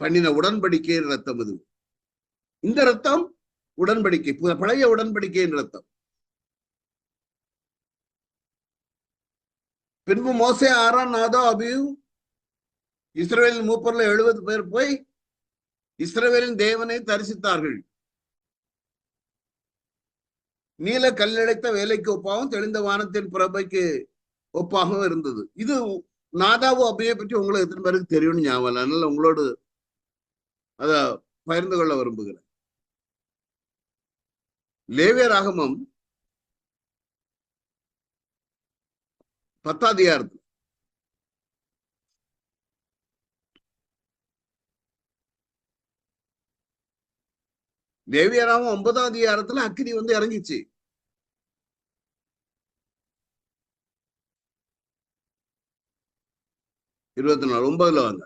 பண்ணின உடன்படிக்கையின் ரத்தம் இது. இந்த ரத்தம் உடன்படிக்கை, பழைய உடன்படிக்கையின் ரத்தம். பின்பு மோசே, ஆரோன், நாதாப், அபியூ இஸ்ரவேலின் மூப்பர்ல 70 பேர் போய் இஸ்ரவேலின் தேவனை தரிசித்தார்கள். நீல கல்லடைத்த வேலைக்கு ஒப்பாகவும் தெளிந்த வானத்தின் பிரபைக்கு ஒப்பாகவும் இருந்தது. இது நாதாபு அபியை பற்றி உங்களுக்கு எத்தனை பேருக்கு தெரியும்னு ஞாபகம். அதனால உங்களோடு அத பகிர்ந்து கொள்ள விரும்புகிறேன். லேவியராகமம் 10ஆம் அதிகாரத்தில் லேவியராகமம் 9ஆம் அதிகாரத்துல அக்கினி வந்து இறங்கிச்சு. இருபத்தி 9 வாங்க.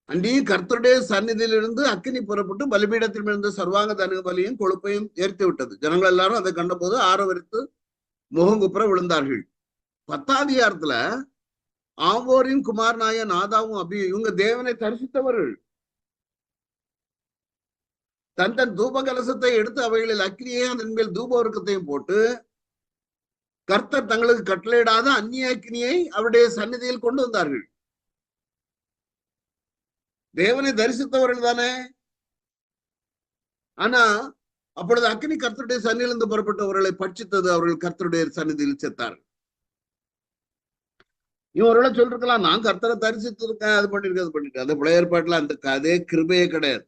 அன்றையும் கர்த்தருடைய சந்நிதியிலிருந்து அக்கினி புறப்பட்டு பலிபீடத்தில் இருந்த சர்வாங்க தனக பலியும் கொழுப்பையும் ஏற்றி விட்டது. ஜனங்கள் எல்லாரும் அதை கண்டபோது ஆரவரித்து முகங்குப்புற விழுந்தார்கள். 10ஆம் அதிகாரத்துல ஆவோரின் குமாரனாய நாதாவும் அபி இவங்க தேவனை தரிசித்தவர்கள். தன் தன் தூப கலசத்தை எடுத்து அவைகளில் அக்கினியை அதன் மேல் தூப ஒருக்கத்தையும் போட்டு கர்த்தர் தங்களுக்கு கட்டளையிடாத அந்நிய அக்கினியை அவருடைய சந்நிதியில் கொண்டு வந்தார்கள். தேவனை தரிசித்தவர்கள் தானே. ஆனா அப்பொழுது அக்கினி கர்த்தருடைய சந்நிதியிலிருந்து புறப்பட்டவர்களை பட்சித்தது. அவர்கள் கர்த்தருடைய சந்நிதியில் செத்தார்கள். இவரோட சொல்லிருக்கலாம், நான் கர்த்தரை தரிசித்து இருக்கேன், அது பண்ணிருக்கேன், அது பண்ணிருக்கேன். அந்த பழைய ஏற்பாட்டுல அந்த அதே கிருபையே கிடையாது.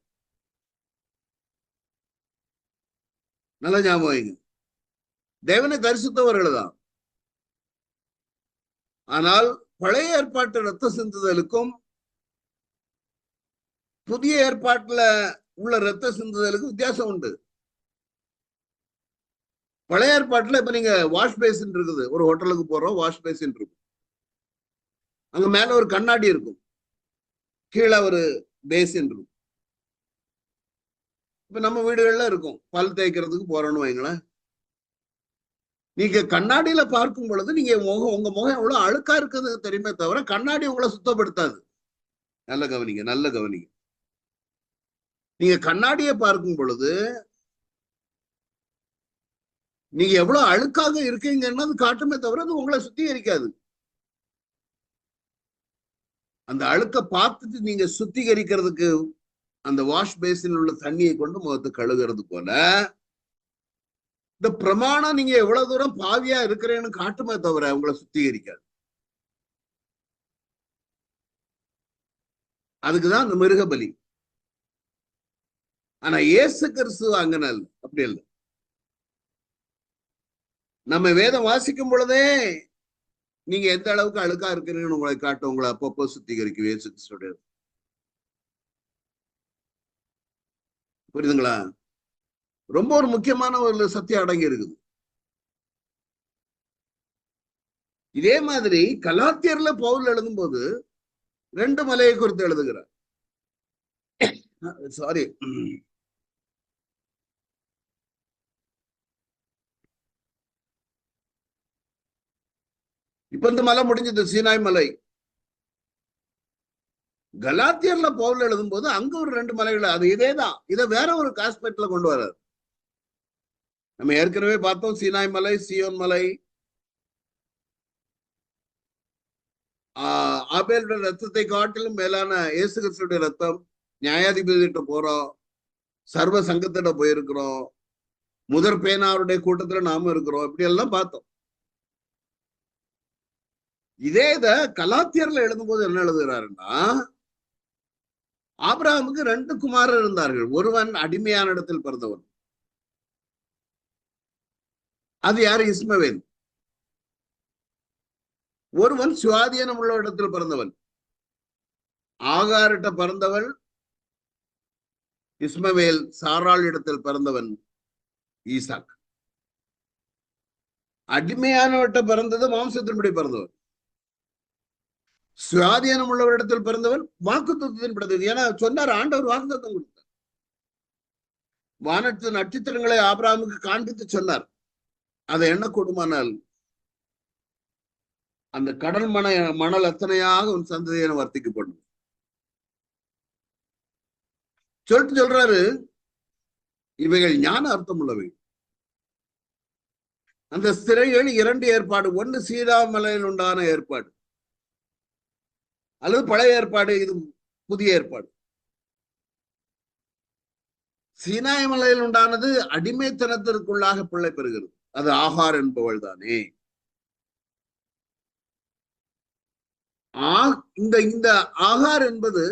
நல்ல ஞாபகம். தேவனை தரிசித்தவர்கள் தான். ஆனால் பழைய ஏற்பாட்டு ரத்த சிந்துதலுக்கும் புதிய ஏற்பாட்டுல உள்ள ரத்த சிந்துதலுக்கு வித்தியாசம் உண்டு. பழைய ஏற்பாட்டுல இப்ப நீங்க வாஷ் பேசின் இருக்குது, ஒரு ஹோட்டலுக்கு போறோம், வாஷ் பேசின் இருக்கும், அங்க மேல ஒரு கண்ணாடி இருக்கும், கீழே ஒரு பேசின் இருக்கும். இப்ப நம்ம வீடுகள்ல இருக்கும், பல் தேய்க்கிறதுக்கு போறோம்னு வைங்களேன். நீங்க கண்ணாடியில பார்க்கும் பொழுது நீங்க உங்க முகம் எவ்வளவு அழுக்கா இருக்குது தெரியுமே தவிர கண்ணாடி உங்களை சுத்தப்படுத்தாது. நல்ல கவனிங்க, நல்ல கவனிங்க. நீங்க கண்ணாடியை பார்க்கும் பொழுது நீங்க எவ்வளவு அழுக்காக இருக்கீங்கன்னு அது காட்டுமே தவிர அது உங்களை சுத்திகரிக்காது. அந்த அழுக்க பார்த்துட்டு நீங்க சுத்திகரிக்கிறதுக்கு அந்த வாஷ் பேசின் உள்ள தண்ணியை கொண்டு முகத்தை கழுகுறது போல இந்த பிரமாணம் நீங்க எவ்வளவு தூரம் பாவியா இருக்கிறேன்னு காட்டுமே தவிர உங்களை சுத்திகரிக்காது. அதுக்குதான் அந்த மிருக பலி. ஆனா இயேசு கிறிஸ்து அங்கன இல்ல, அப்படி இல்லை. நம்ம வேதம் வாசிக்கும் பொழுதே நீங்க எந்த அளவுக்கு அழுக்கா இருக்கிறீங்கன்னு உங்களை காட்டும், உங்களை அப்பப்போ சுத்திகரிக்கும் இயேசு கிறிஸ்துடைய. புரியுதுங்களா? ரொம்ப ஒரு முக்கியமான ஒரு சத்தியம் அடங்கி இருக்குது. இதே மாதிரி கலாத்தியர்ல பவுல் எழுதும் போது 2 மலையை குறித்து எழுதுகிறார். சாரி, இப்ப இந்த மலை முடிஞ்சது, சீனாய் மலை. கலாத்தியர்ல பவுல் எழுதும் போது அங்க ஒரு 2 மலைகள், அது இதேதான், இதை வேற ஒரு காஸ்பெக்ட்ல கொண்டு வர்றாரு. நம்ம ஏற்கனவே பார்த்தோம், சீனாய் மலை, சியோன் மலை, ஆபேலுடைய ரத்தத்தை காட்டிலும் மேலான இயேசு கிறிஸ்துடைய ரத்தம், நியாயாதிபதிகிட்ட போறோம், சர்வ சங்கத்திட்ட போயிருக்கிறோம், முதற் பேனாருடைய கூட்டத்துல நாம இருக்கிறோம், இப்படி எல்லாம் பார்த்தோம். இதே இத கலாத்தியர்ல எழுதும் போது என்ன எழுதுகிறாருன்னா, ஆபிரகாமுக்கு 2 குமாரர் இருந்தார்கள். ஒருவன் அடிமையான இடத்தில் பிறந்தவன், அது யாரு? இஸ்மவேல். ஒருவன் சுவாதீனம் உள்ள இடத்தில் பிறந்தவன், ஆகாரிட்ட பிறந்தவள் இஸ்மவேல், சாராள் இடத்தில் பிறந்தவன் ஈசாக். அடிமையானவட்ட பிறந்தது மாம்சத்தின்படி பிறந்தவன், சுவாதீனம் உள்ளவரிடத்தில் பிறந்தவன் வாக்குத்தத்தத்தின் பிறந்தது. ஏன்னா சொன்னார், ஆண்டவர் வாக்குத்தத்தம் கொடுத்தார். வானத்து நட்சத்திரங்களை ஆபிரகாமுக்கு காண்பித்து சொன்னார். அதை எண்ணக்கூடுமானால் அந்த கடல் மணல் எத்தனையாக உன் சந்ததியை வர்த்திக்கப்படும் சொல்றாரு. இவைகள் ஞான அர்த்தம் உள்ளவை. அந்த சிறைகள் 2 ஏற்பாடு. ஒன்று சீனாமலையில் உண்டான ஏற்பாடு, அல்லது பழைய ஏற்பாடு, இது புதிய ஏற்பாடு. சீனாய் மலையில் உண்டானது அடிமைத்தனத்திற்குள்ளாக பிள்ளை பெறுகிறது. அது ஆகார் என்பவள் தானே. இந்த ஆகார் என்பது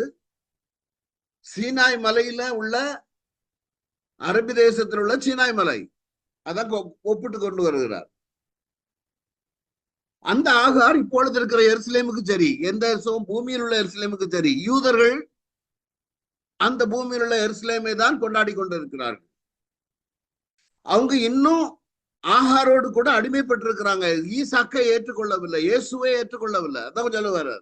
சீனாய் மலையில உள்ள அரபி தேசத்தில் உள்ள சீனாய் மலை, அதான் ஒப்பிட்டு கொண்டு வருகிறார். அந்த ஆகார் இப்பொழுது இருக்கிற எருசலேமுக்கு சரி, எந்த பூமியில் உள்ள எருசலேமுக்கு சரி, யூதர்கள் அந்த பூமியில் உள்ள எருசலேமை தான் கொண்டாடி கொண்டிருக்கிறார்கள். அவங்க இன்னும் ஆகாரோடு கூட அடிமைப்பட்டிருக்கிறாங்க. ஈசாக்கை ஏற்றுக்கொள்ளவில்லை, இயேசுவை ஏற்றுக்கொள்ளவில்லை. அதான் சொல்லுவார்.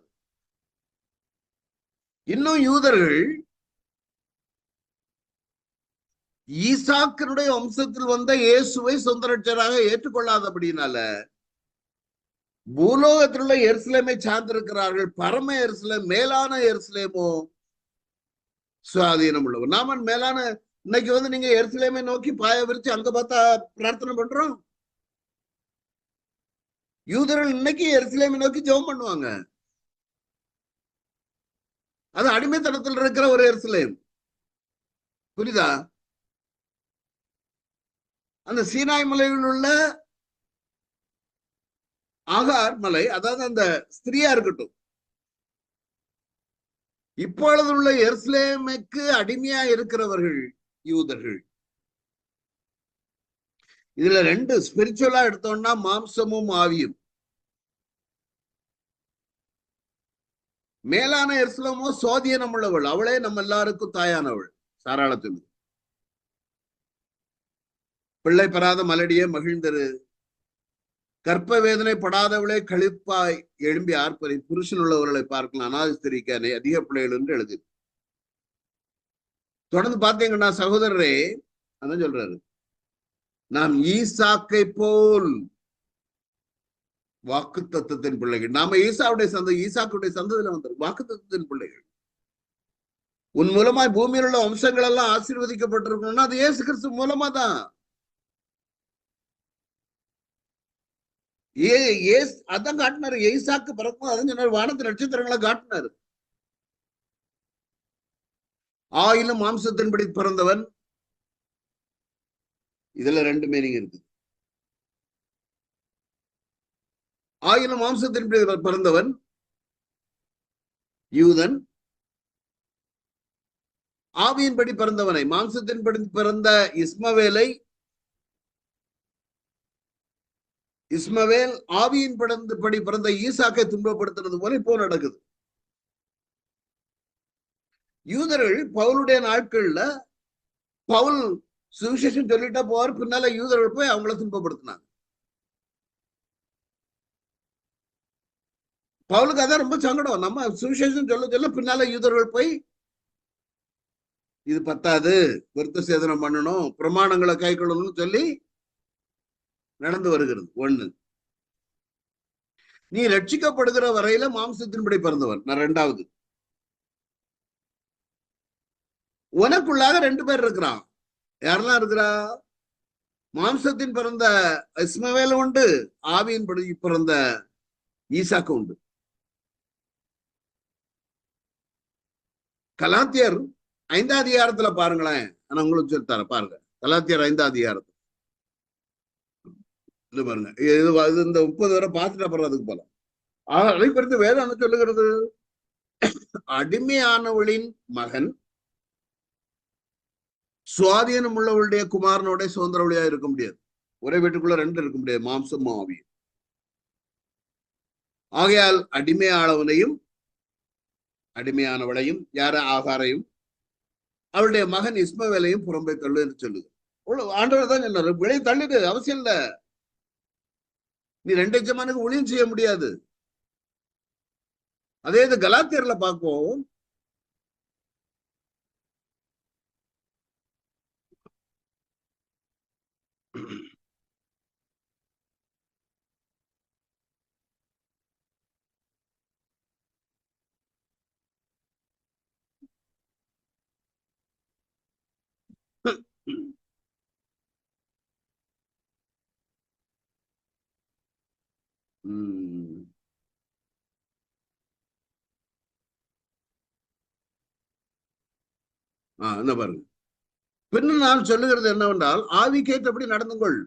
இன்னும் யூதர்கள் ஈசாக்கனுடைய வம்சத்தில் வந்த இயேசுவை சொந்த ரட்சகராக ஏற்றுக்கொள்ளாதபடினால பூலோகத்தில் உள்ள எருசலேமை சார்ந்திருக்கிறார்கள். பரம எருசலேம், மேலான எருசலேமோ சுவாதீனம் உள்ளவர். நாம மேலான இன்னைக்கு நீங்க எருசலேமை நோக்கி பாய விரிச்சு அங்க பார்த்தா பிரார்த்தனை பண்றோம். யூதர்கள் இன்னைக்கு எருசலேமை நோக்கி ஜெபம் பண்ணுவாங்க. அது அடிமைத்தனத்தில் இருக்கிற ஒரு எருசலேம். புரியுதா? அந்த சீனாய் மலையில் உள்ள ஆகார் மலை, அதாவது அந்த ஸ்திரியா இருக்கட்டும், இப்பொழுது உள்ள எருசலேமுக்கு அடிமையா இருக்கிறவர்கள் யூதர்கள். இதுல 2 ஸ்பிரிச்சுவலா எடுத்தோம்னா மாம்சமும் ஆவியும். மேலான எருசலேமோ சோதியனம் உள்ளவள், அவளே நம்ம எல்லாருக்கும் தாயானவள். சாராளத்தில் பிள்ளை பெறாத மலடியே மகிழ்ந்தரு, கற்ப வேதனை படாதவளே கழிப்பாய் எழும்பி ஆர்ப்பரி, புருஷன் உள்ளவர்களை பார்க்கலாம் அனாதிஸ்திரிக்கானே அதிக பிள்ளைகள் என்று எழுது. தொடர்ந்து பாத்தீங்கன்னா சகோதரரே, அதான் சொல்றாரு, நாம் ஈசாக்கை போல் வாக்கு தத்துவத்தின் பிள்ளைகள். நாம ஈசாக்குடைய சந்ததியில வந்த வாக்கு தத்துவத்தின் பிள்ளைகள். உன் மூலமாய் பூமியில் உள்ள வம்சங்கள் எல்லாம் ஆசீர்வதிக்கப்பட்டிருக்கணும்னா அது இயேசு கிறிஸ்து மூலமா தான். அதான் காட்டினாரு. ஈசாக்கு பிறக்கும் அதான் சொன்னாரு, வானத்து நட்சத்திரங்களை காட்டினாரு. ஆயிலும் மாம்சத்தின்படி பிறந்தவன், இதுல 2 மீனிங் இருக்கு. ஆயிலும் மாம்சத்தின்படி பிறந்தவன் யூதன், ஆவியின்படி பிறந்தவனை, மாம்சத்தின்படி பிறந்த இஸ்மவேல் ஆவியின் படி பிறந்த ஈசாக்கை துன்பப்படுத்துறது போல இப்போ நடக்குது. யூதர்கள் பவுலுடைய நாட்கள்ல பவுல் சுவிசேஷம் சொல்லிட்டா போவார், பின்னால யூதர்கள் போய் அவங்கள துன்பப்படுத்தினாங்க. பவுலுக்கு அதான் ரொம்ப சங்கடம். நம்ம சுவிசேஷம் சொல்ல பின்னால யூதர்கள் போய் இது பத்தாது, விருத்த சேதனம் பண்ணணும், பிரமாணங்களை கை கொள்ளணும்னு சொல்லி நடந்து வருகிறது. 1, நீ ரட்சிக்கப்படுகிற வரையில மாம்சத்தின்படி பிறந்தவன். நான் 2வது, உனக்குள்ளாக 2 பேர் இருக்கிறான். யாரெல்லாம் இருக்கிறா? மாம்சத்தின் பிறந்த இஸ்மவேல் உண்டு, ஆவியின்படி பிறந்த ஈசாக்கு உண்டு. கலாத்தியர் 5ஆம் அதிகாரத்துல பாருங்களேன், ஆனா உங்களுக்கு சொல்லித்தார பாருங்க. கலாத்தியர் 5ஆம் அதிகாரத்துல இது பாருங்க. இது இந்த 30 வரை பார்த்துட்டு அப்புறம் அதுக்கு போல. அதை குறித்து வேதம் என்ன சொல்லுகிறது? அடிமையானவளின் மகன் சுவாதீனம் உள்ளவளுடைய குமாரனோட சுதந்திரவழியா இருக்க முடியாது. ஒரே வீட்டுக்குள்ள 2 இருக்க முடியாது, மாம்சம் ஆவியும். ஆகையால் அடிமையானவனையும் அடிமையானவளையும், யார ஆகாரையும், அவளுடைய மகன் இஸ்மவேலையும் புறம்பை தள்ளு என்று சொல்லுது. ஆண்டவர் தான் சொன்னாரு, வெளியே தள்ளிடு, அவசியம் இல்ல. நீ 2 எஜமானுக்கு ஊழியம் செய்ய முடியாது. அதே இது கலாத்தியர்ல பார்ப்போம். என்ன பாருங்க, பின்னும் நான் சொல்லுகிறது என்னவென்றால், ஆவிக்கேற்றபடி நடந்து கொள்,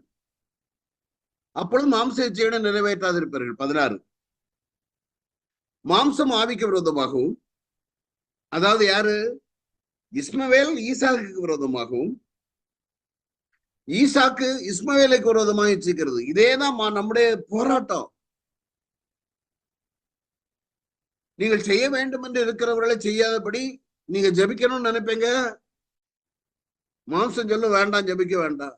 அப்பொழுது மாம்ச இச்சையை நிறைவேற்றாதிருப்பார்கள். 16, மாம்சம் ஆவிக்கு விரோதமாகவும், அதாவது யாரு, இஸ்மவேல் ஈசாக்கு விரோதமாகவும், ஈசாக்கு இஸ்மவேலுக்கு விரோதமாக இச்சிக்கிறது. இதேதான் நம்முடைய போராட்டம். நீங்கள் செய்ய வேண்டும் என்று இருக்கிறவர்களை செய்யாதபடி நீங்க ஜபிக்கணும்னு நினைப்பீங்க, மாம்சம் சொல்ல வேண்டாம், ஜபிக்க வேண்டாம்.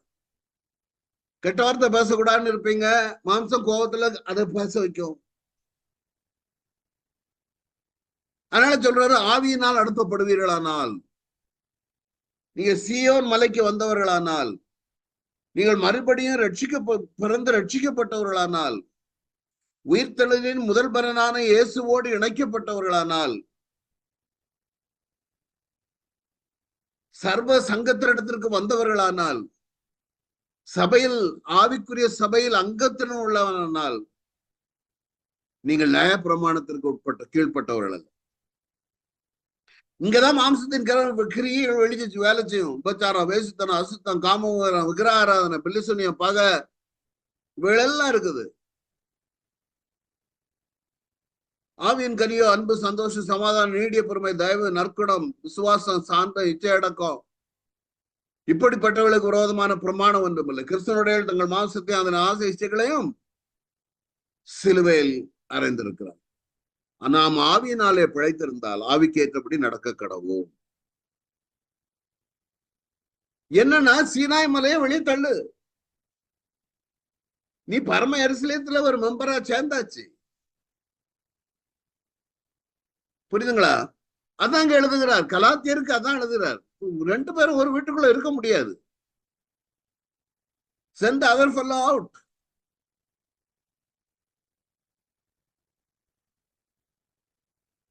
கெட்ட வார்த்தை பேசக்கூடாதுன்னு இருப்பீங்க, மாம்சம் கோபத்துல அதை பேச வைக்கும். அதனால சொல்றாரு, ஆவியினால் அனுப்பப்படுவீர்களானால், நீங்க சீயோன் மலைக்கு வந்தவர்களானால், நீங்கள் மறுபடியும் பிறந்து ரட்சிக்கப்பட்டவர்களானால், உயிர்த்தெழுதலின் முதல் பலனான இயேசுவோடு இணைக்கப்பட்டவர்களானால், சர்வ சங்கத்தினிடத்திற்கு வந்தவர்களானால், சபையில் ஆவிக்குரிய சபையில் அங்கத்தினர் உள்ளவனால், நீங்கள் நியாய பிரமாணத்திற்கு கீழ்பட்டவர்கள் அல்ல. இங்கதான் மாம்சத்தின் கிரியைகள் வெளிச்சு வேலை செய்யும். உபச்சாரம், வேசித்தனம், அசுத்தம், காமம், விக்கிரகாராதனை, பில்லிசுனியம், பகை, இவையெல்லாம் இருக்குது. ஆவியின் கனியோ அன்பு, சந்தோஷம், சமாதானம், நீடிய பொறுமை, தயவு, நற்குணம், விசுவாசம், சாந்தம், இச்சையடக்கம், இப்படிப்பட்டவர்களுக்கு விரோதமான பிரமாணம் ஒன்றும் இல்லை. கிறிஸ்தவனுடைய தங்கள் மாம்சத்தையும் அதன் ஆசை இச்சைகளையும் சிலுவையில் அறைந்திருக்கிறார். நாம் ஆவியினாலே பிழைத்திருந்தால் ஆவிக்கு ஏற்றபடி நடக்க கடவோம். என்னன்னா, சீனாய் மலையை வெளியே தள்ளு, நீ பரம எருசலேத்துல ஒரு மெம்பரா சேர்ந்தாச்சு. புரியுதுங்களா? அதாங்க எழுதுகிறார், கலாத்தியருக்கு அதான் எழுதுகிறார். 2 பேரும் ஒரு வீட்டுக்குள்ள இருக்க முடியாது. Send the other fellow out.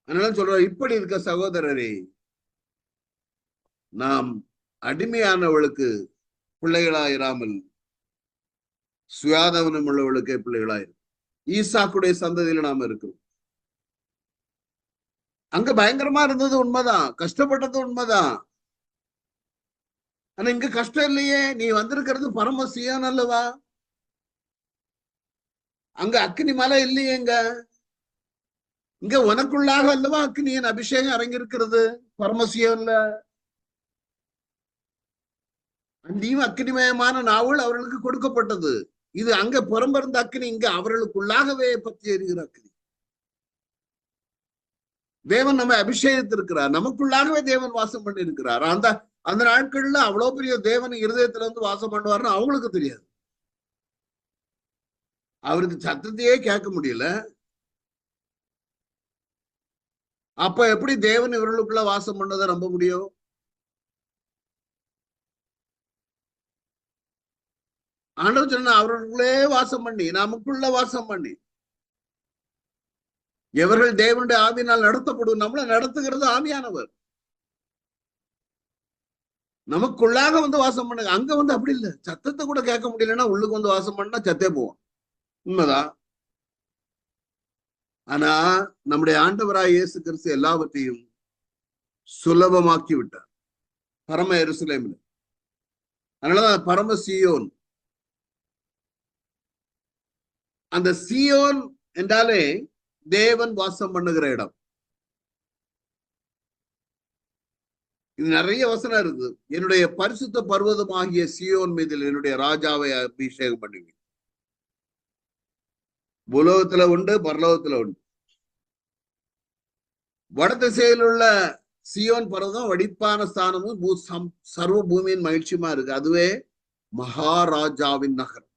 அதனால சொல்ற, இப்படி இருக்க சகோதரரே, நாம் அடிமையானவளுக்கு பிள்ளைகளாயிராமல் சுயாதவனம் உள்ளவளுக்கே பிள்ளைகளாயிரும். ஈசாக்குடைய சந்ததியில நாம இருக்கிறோம். அங்க பயங்கரமா இருந்தது உண்மைதான், கஷ்டப்பட்டது உண்மைதான். ஆனா இங்க கஷ்டம் இல்லையே. நீ வந்திருக்கிறது பரம சீயோன் அல்லவா? அங்க அக்னி மலை இல்லையே. இங்க உனக்குள்ளாக அல்லவா அக்னியின் அபிஷேகம் இறங்கியிருக்கிறது பரமசியோன்ல. அந்தியும் அக்னிமயமான நாவல் அவர்களுக்கு கொடுக்கப்பட்டது. இது அங்க புறம்பிருந்த அக்னி, இங்க அவர்களுக்குள்ளாகவே பற்றி எறிகிற அக்னி. தேவன் நம்ம அபிஷேகத்திருக்கிறார், நமக்குள்ளாகவே தேவன் வாசம் பண்ணி இருக்கிறார். அந்த நாட்கள்ல அவ்வளவு பெரிய தேவன் இருதயத்துல இருந்து வாசம் பண்ணுவாருன்னு அவங்களுக்கு தெரியாது. அவருக்கு சத்தத்தையே கேட்க முடியல. அப்ப எப்படி தேவன் இவர்களுக்குள்ள வாசம் பண்ணதை நம்ப முடியும்? ஆண்டவர் சொன்ன, அவர்களுக்குள்ளே வாசம் பண்ணி, நமக்குள்ள வாசம் பண்ணி, எவர்கள் தேவனுடைய ஆவியினால் நடத்தப்படும், நம்மளை நடத்துகிறது ஆவியானவர். நமக்குள்ளாக வந்து வாசம் பண்ணுங்க. அங்க வந்து அப்படி இல்லை, சத்தத்தை கூட கேட்க முடியலன்னா உள்ளுக்கு வந்து வாசம் பண்ணா சத்தே போவோம். உண்மைதான். ஆனா நம்முடைய ஆண்டவராய் இயேசு கிறிஸ்து எல்லாவற்றையும் சுலபமாக்கி விட்டார் பரம எருசலேமில். அதனாலதான் பரம சீயோன். அந்த சீயோன் என்றாலே தேவன் வாசம் பண்ணுகிற இடம். இது நிறைய வசனம் இருக்கு. என்னுடைய பரிசுத்த பர்வதமாகிய சீயோன் மீதில் என்னுடைய ராஜாவை அபிஷேகம் பண்ணுவேன். பூலோகத்துல உண்டு, பரலோகத்துல உண்டு. வடதிசையில் உள்ள சியோன் பர்வதம் வடிப்பான ஸ்தானமும் சர்வ பூமியின் மகிழ்ச்சியுமா இருக்கு. அதுவே மகாராஜாவின் நகரம்.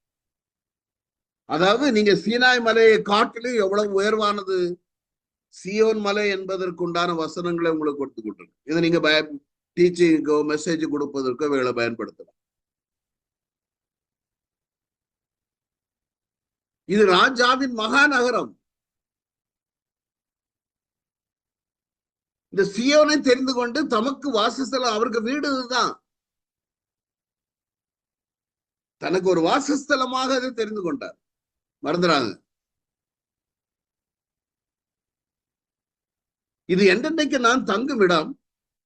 அதாவது நீங்க சீனாய் மலையை காட்டிலும் எவ்வளவு உயர்வானது சியோன் மலை என்பதற்கு உண்டான வசனங்களை உங்களுக்கு கொடுத்து கொண்டிருக்கு. இதை நீங்க டீச்சிங்கோ மெசேஜ் கொடுப்பதற்கோ வேலை பயன்படுத்தலாம். இது ராஜாவின் மகாநகரம். இந்த சியோனை தெரிந்து கொண்டு தமக்கு வாசஸ்தலம், அவருக்கு வீடு இதுதான். தனக்கு ஒரு வாசஸ்தலமாக அதை தெரிந்து கொண்டார். மறந்துறாங்க. இது என்றென்னைக்கு நான் தங்கும் இடம்,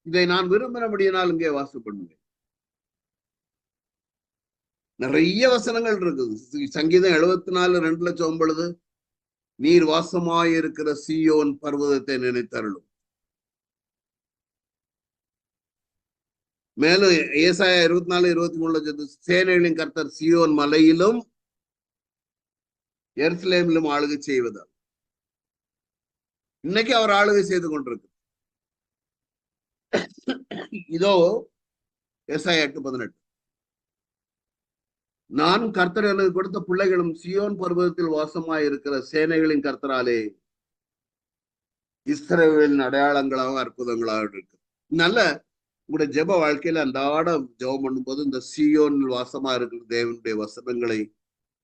இதை நான் விரும்பினபடியினால் இங்கே வாசப்படுவேன். நிறைய வசனங்கள் இருக்குது. சங்கீதம் 74:2 சொல்லும் பொழுது, நீர் வாசமாயிருக்கிற சீயோன் பர்வதத்தை நினைத்தருளும். மேலும் ஏசாயா 24:23 சேனைகளின் கர்த்தர் சீயோன் மலையிலும் எருசலேமிலும் ஆளுகை செய்வதால். இன்னைக்கு அவர் ஆளுகை செய்து கொண்டிருக்கு. இதோ ஏசாயா 8:18 நான் கர்த்தர் எனக்கு கொடுத்த பிள்ளைகளும் சியோன் பர்வதத்தில் வாசமாய் இருக்கிற சேனைகளின் கர்த்தராலே இஸ்ரவேலின் அடையாளங்களாக அற்புதங்களாக இருக்கு. நல்ல உங்களுடைய ஜெப வாழ்க்கையில அன்றாட ஜெபம் பண்ணும்போது இந்த சியோனில் வாசமா இருக்கிற தேவனுடைய வசனங்களை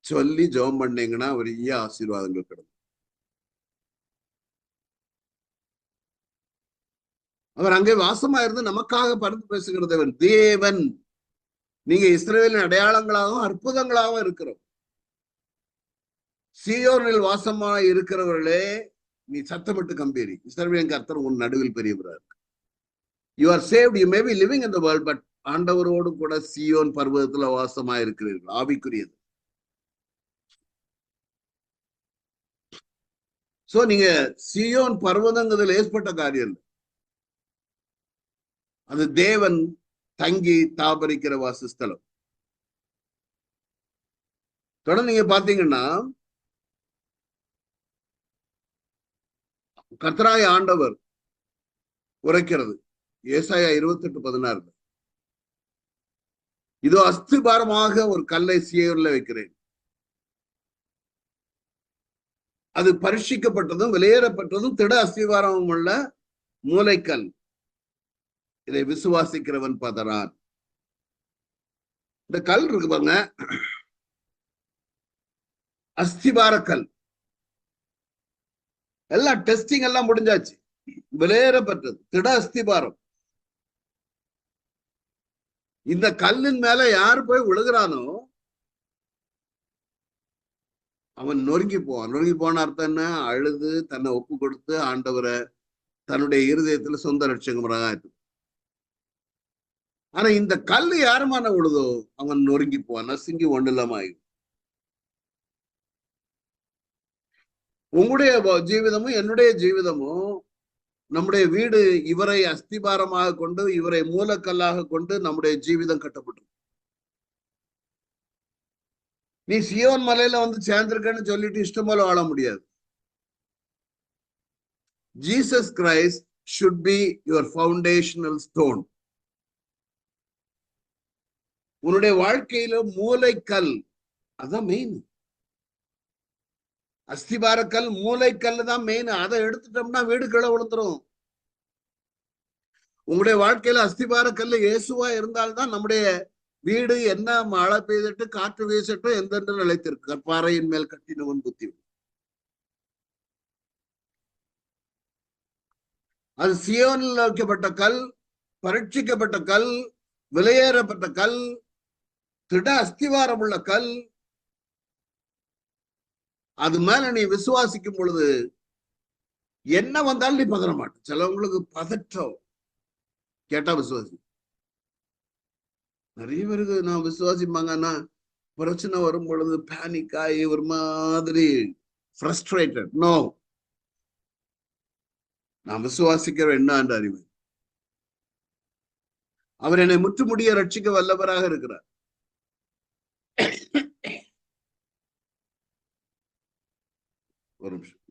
சொல்லி ஜெபம் பண்ணீங்கன்னா பெரிய ஆசீர்வாதங்கள் கிடைக்கும். அவர் அங்கே வாசமா இருந்து நமக்காக பரிந்து பேசுகிற தேவன். தேவன் நீங்க இஸ்ரவேலின் அடையாளங்களாகவும் அற்புதங்களாகவும் இருக்கிறோம். சீயோனில் வாசமா இருக்கிறவர்களே, நீ சத்தமிட்டு கம்பீரி, இஸ்ரவேலின் கர்த்தர் உன் நடுவில் பெரியவராக இருக்கு. You are saved, you may be living in the world, but ஆண்டவரோடு கூட சீயோன் பர்வதத்துல வாசமா இருக்கிறீர்கள். ஆவிக்குரியது. சோ நீங்க சீயோன் பர்வதங்கிறதுல ஏற்பட்ட காரியம் இல்லை. அது தேவன் தங்கி தாபரிக்கிற வாசஸ்தலம். தொடர்ந்து நீங்க பாத்தீங்கன்னா, கர்த்தராய ஆண்டவர் உரைக்கிறது ஏசாயா 28:16 இதோ அஸ்திபாரமாக ஒரு கல்லை சீயோன்ல வைக்கிறேன், அது பரீட்சிக்கப்பட்டதும் வெளியேறப்பட்டதும் திட அஸ்திபாரமும் உள்ள மூலைக்கல், இதை விசுவாசிக்கிறவன் பதறான். இந்த கல் இருக்கு பாருங்க, அஸ்திபார கல். எல்லாம் டெஸ்டிங் எல்லாம் முடிஞ்சாச்சு, வெளியேறப்பட்டது திட அஸ்திபாரம். இந்த கல்லின் மேல யாரு போய் விழுகிறானோ அவன் நொறுங்கி போவான். நொறுங்கி போன அர்த்தம் என்ன? அழுது தன்னை ஒப்பு கொடுத்து ஆண்டவரை தன்னுடைய இருதயத்துல சொந்த லட்சங்கமாக இருக்கு. ஆனா இந்த கல்லு யாருமான விழுதோ அவன் நொறுங்கி போவான், நசுங்கி ஒண்ணு இல்லாம ஆயிடும். உங்களுடைய ஜீவிதமும் என்னுடைய ஜீவிதமும் நம்முடைய வீடு இவரை அஸ்திபாரமாக கொண்டு, இவரை மூலக்கல்லாக கொண்டு நம்முடைய ஜீவிதம் கட்டப்பட்டு. நீ சியோன் மலையில வந்து சேர்ந்திருக்கன்னு சொல்லிட்டு இஷ்டம் போல வாழ முடியாது. Jesus Christ should be your foundational stone. உன்னுடைய வாழ்க்கையில மூலைக்கல் அதான் மெயின். அஸ்திபாரக்கல் மூலைக்கல் தான் மெயின். அதை எடுத்துட்டோம்னா வீடு கீழே விழுந்துரும். உங்களுடைய வாழ்க்கையில அஸ்திபாரக்கல் இயேசுவா இருந்தால்தான் நம்முடைய வீடு என்ன மழை பெய்துட்டு காற்று வீசட்டும் எந்தென்று நிலைத்திருக்கு. கற்பாறையின் மேல் கட்டினவன் புத்தி. அது சியோனில் வைக்கப்பட்ட கல், பரீட்சிக்கப்பட்ட கல், வெளியேறப்பட்ட கல், திட அஸ்திவாரம் உள்ள கல். அது மேல நீ விசுவாசிக்கும் பொழுது என்ன வந்தாலும் நீ பதற மாட்ட. சிலவங்களுக்கு பதற்றம், கேட்டா விசுவாசி. நிறைய பேருக்கு நான் விசுவாசிப்பாங்கன்னா பிரச்சனை வரும் பொழுது பேனிக் ஆகி ஒரு மாதிரி ஃப்ரஸ்ட்ரேட்டட். நோ, நான் விசுவாசிக்கிற என்ன என்று அறிவு. அவர் என்னை முற்றுமுடிய ரட்சிக்க வல்லவராக இருக்கிறார். ஒரு நிமிஷம்.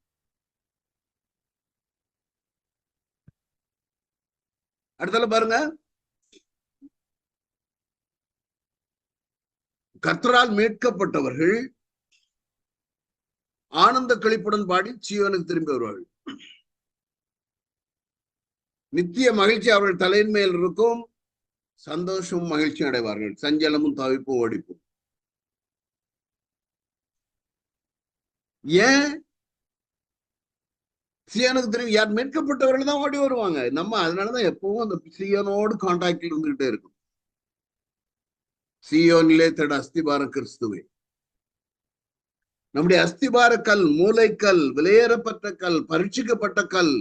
அடுத்தால பாருங்க, கர்த்தரால் மீட்கப்பட்டவர்கள் ஆனந்த களிப்புடன் பாடி சீயோனுக்கு திரும்பி வருவார்கள். நித்திய மகிழ்ச்சி அவர்கள் தலையின் மேல் இருக்கும், சந்தோஷமும் மகிழ்ச்சியும் அடைவார்கள், சஞ்சலமும் தவிப்பும் ஓடிப்பும். ஏன் சீயோனுக்கு திரும்பி? யார் மீட்கப்பட்டவர்கள் தான் ஓடி வருவாங்க. நம்ம அதனாலதான் எப்பவும் அந்த சீயோனோடு கான்டாக்ட்ல இருந்துகிட்டே இருக்கும். சீயோனிலே திட அஸ்திபாரம் கிறிஸ்துவே. நம்முடைய அஸ்திபார கல், மூளைக்கல், விலையேறப்பட்ட கல், பரீட்சிக்கப்பட்ட கல்.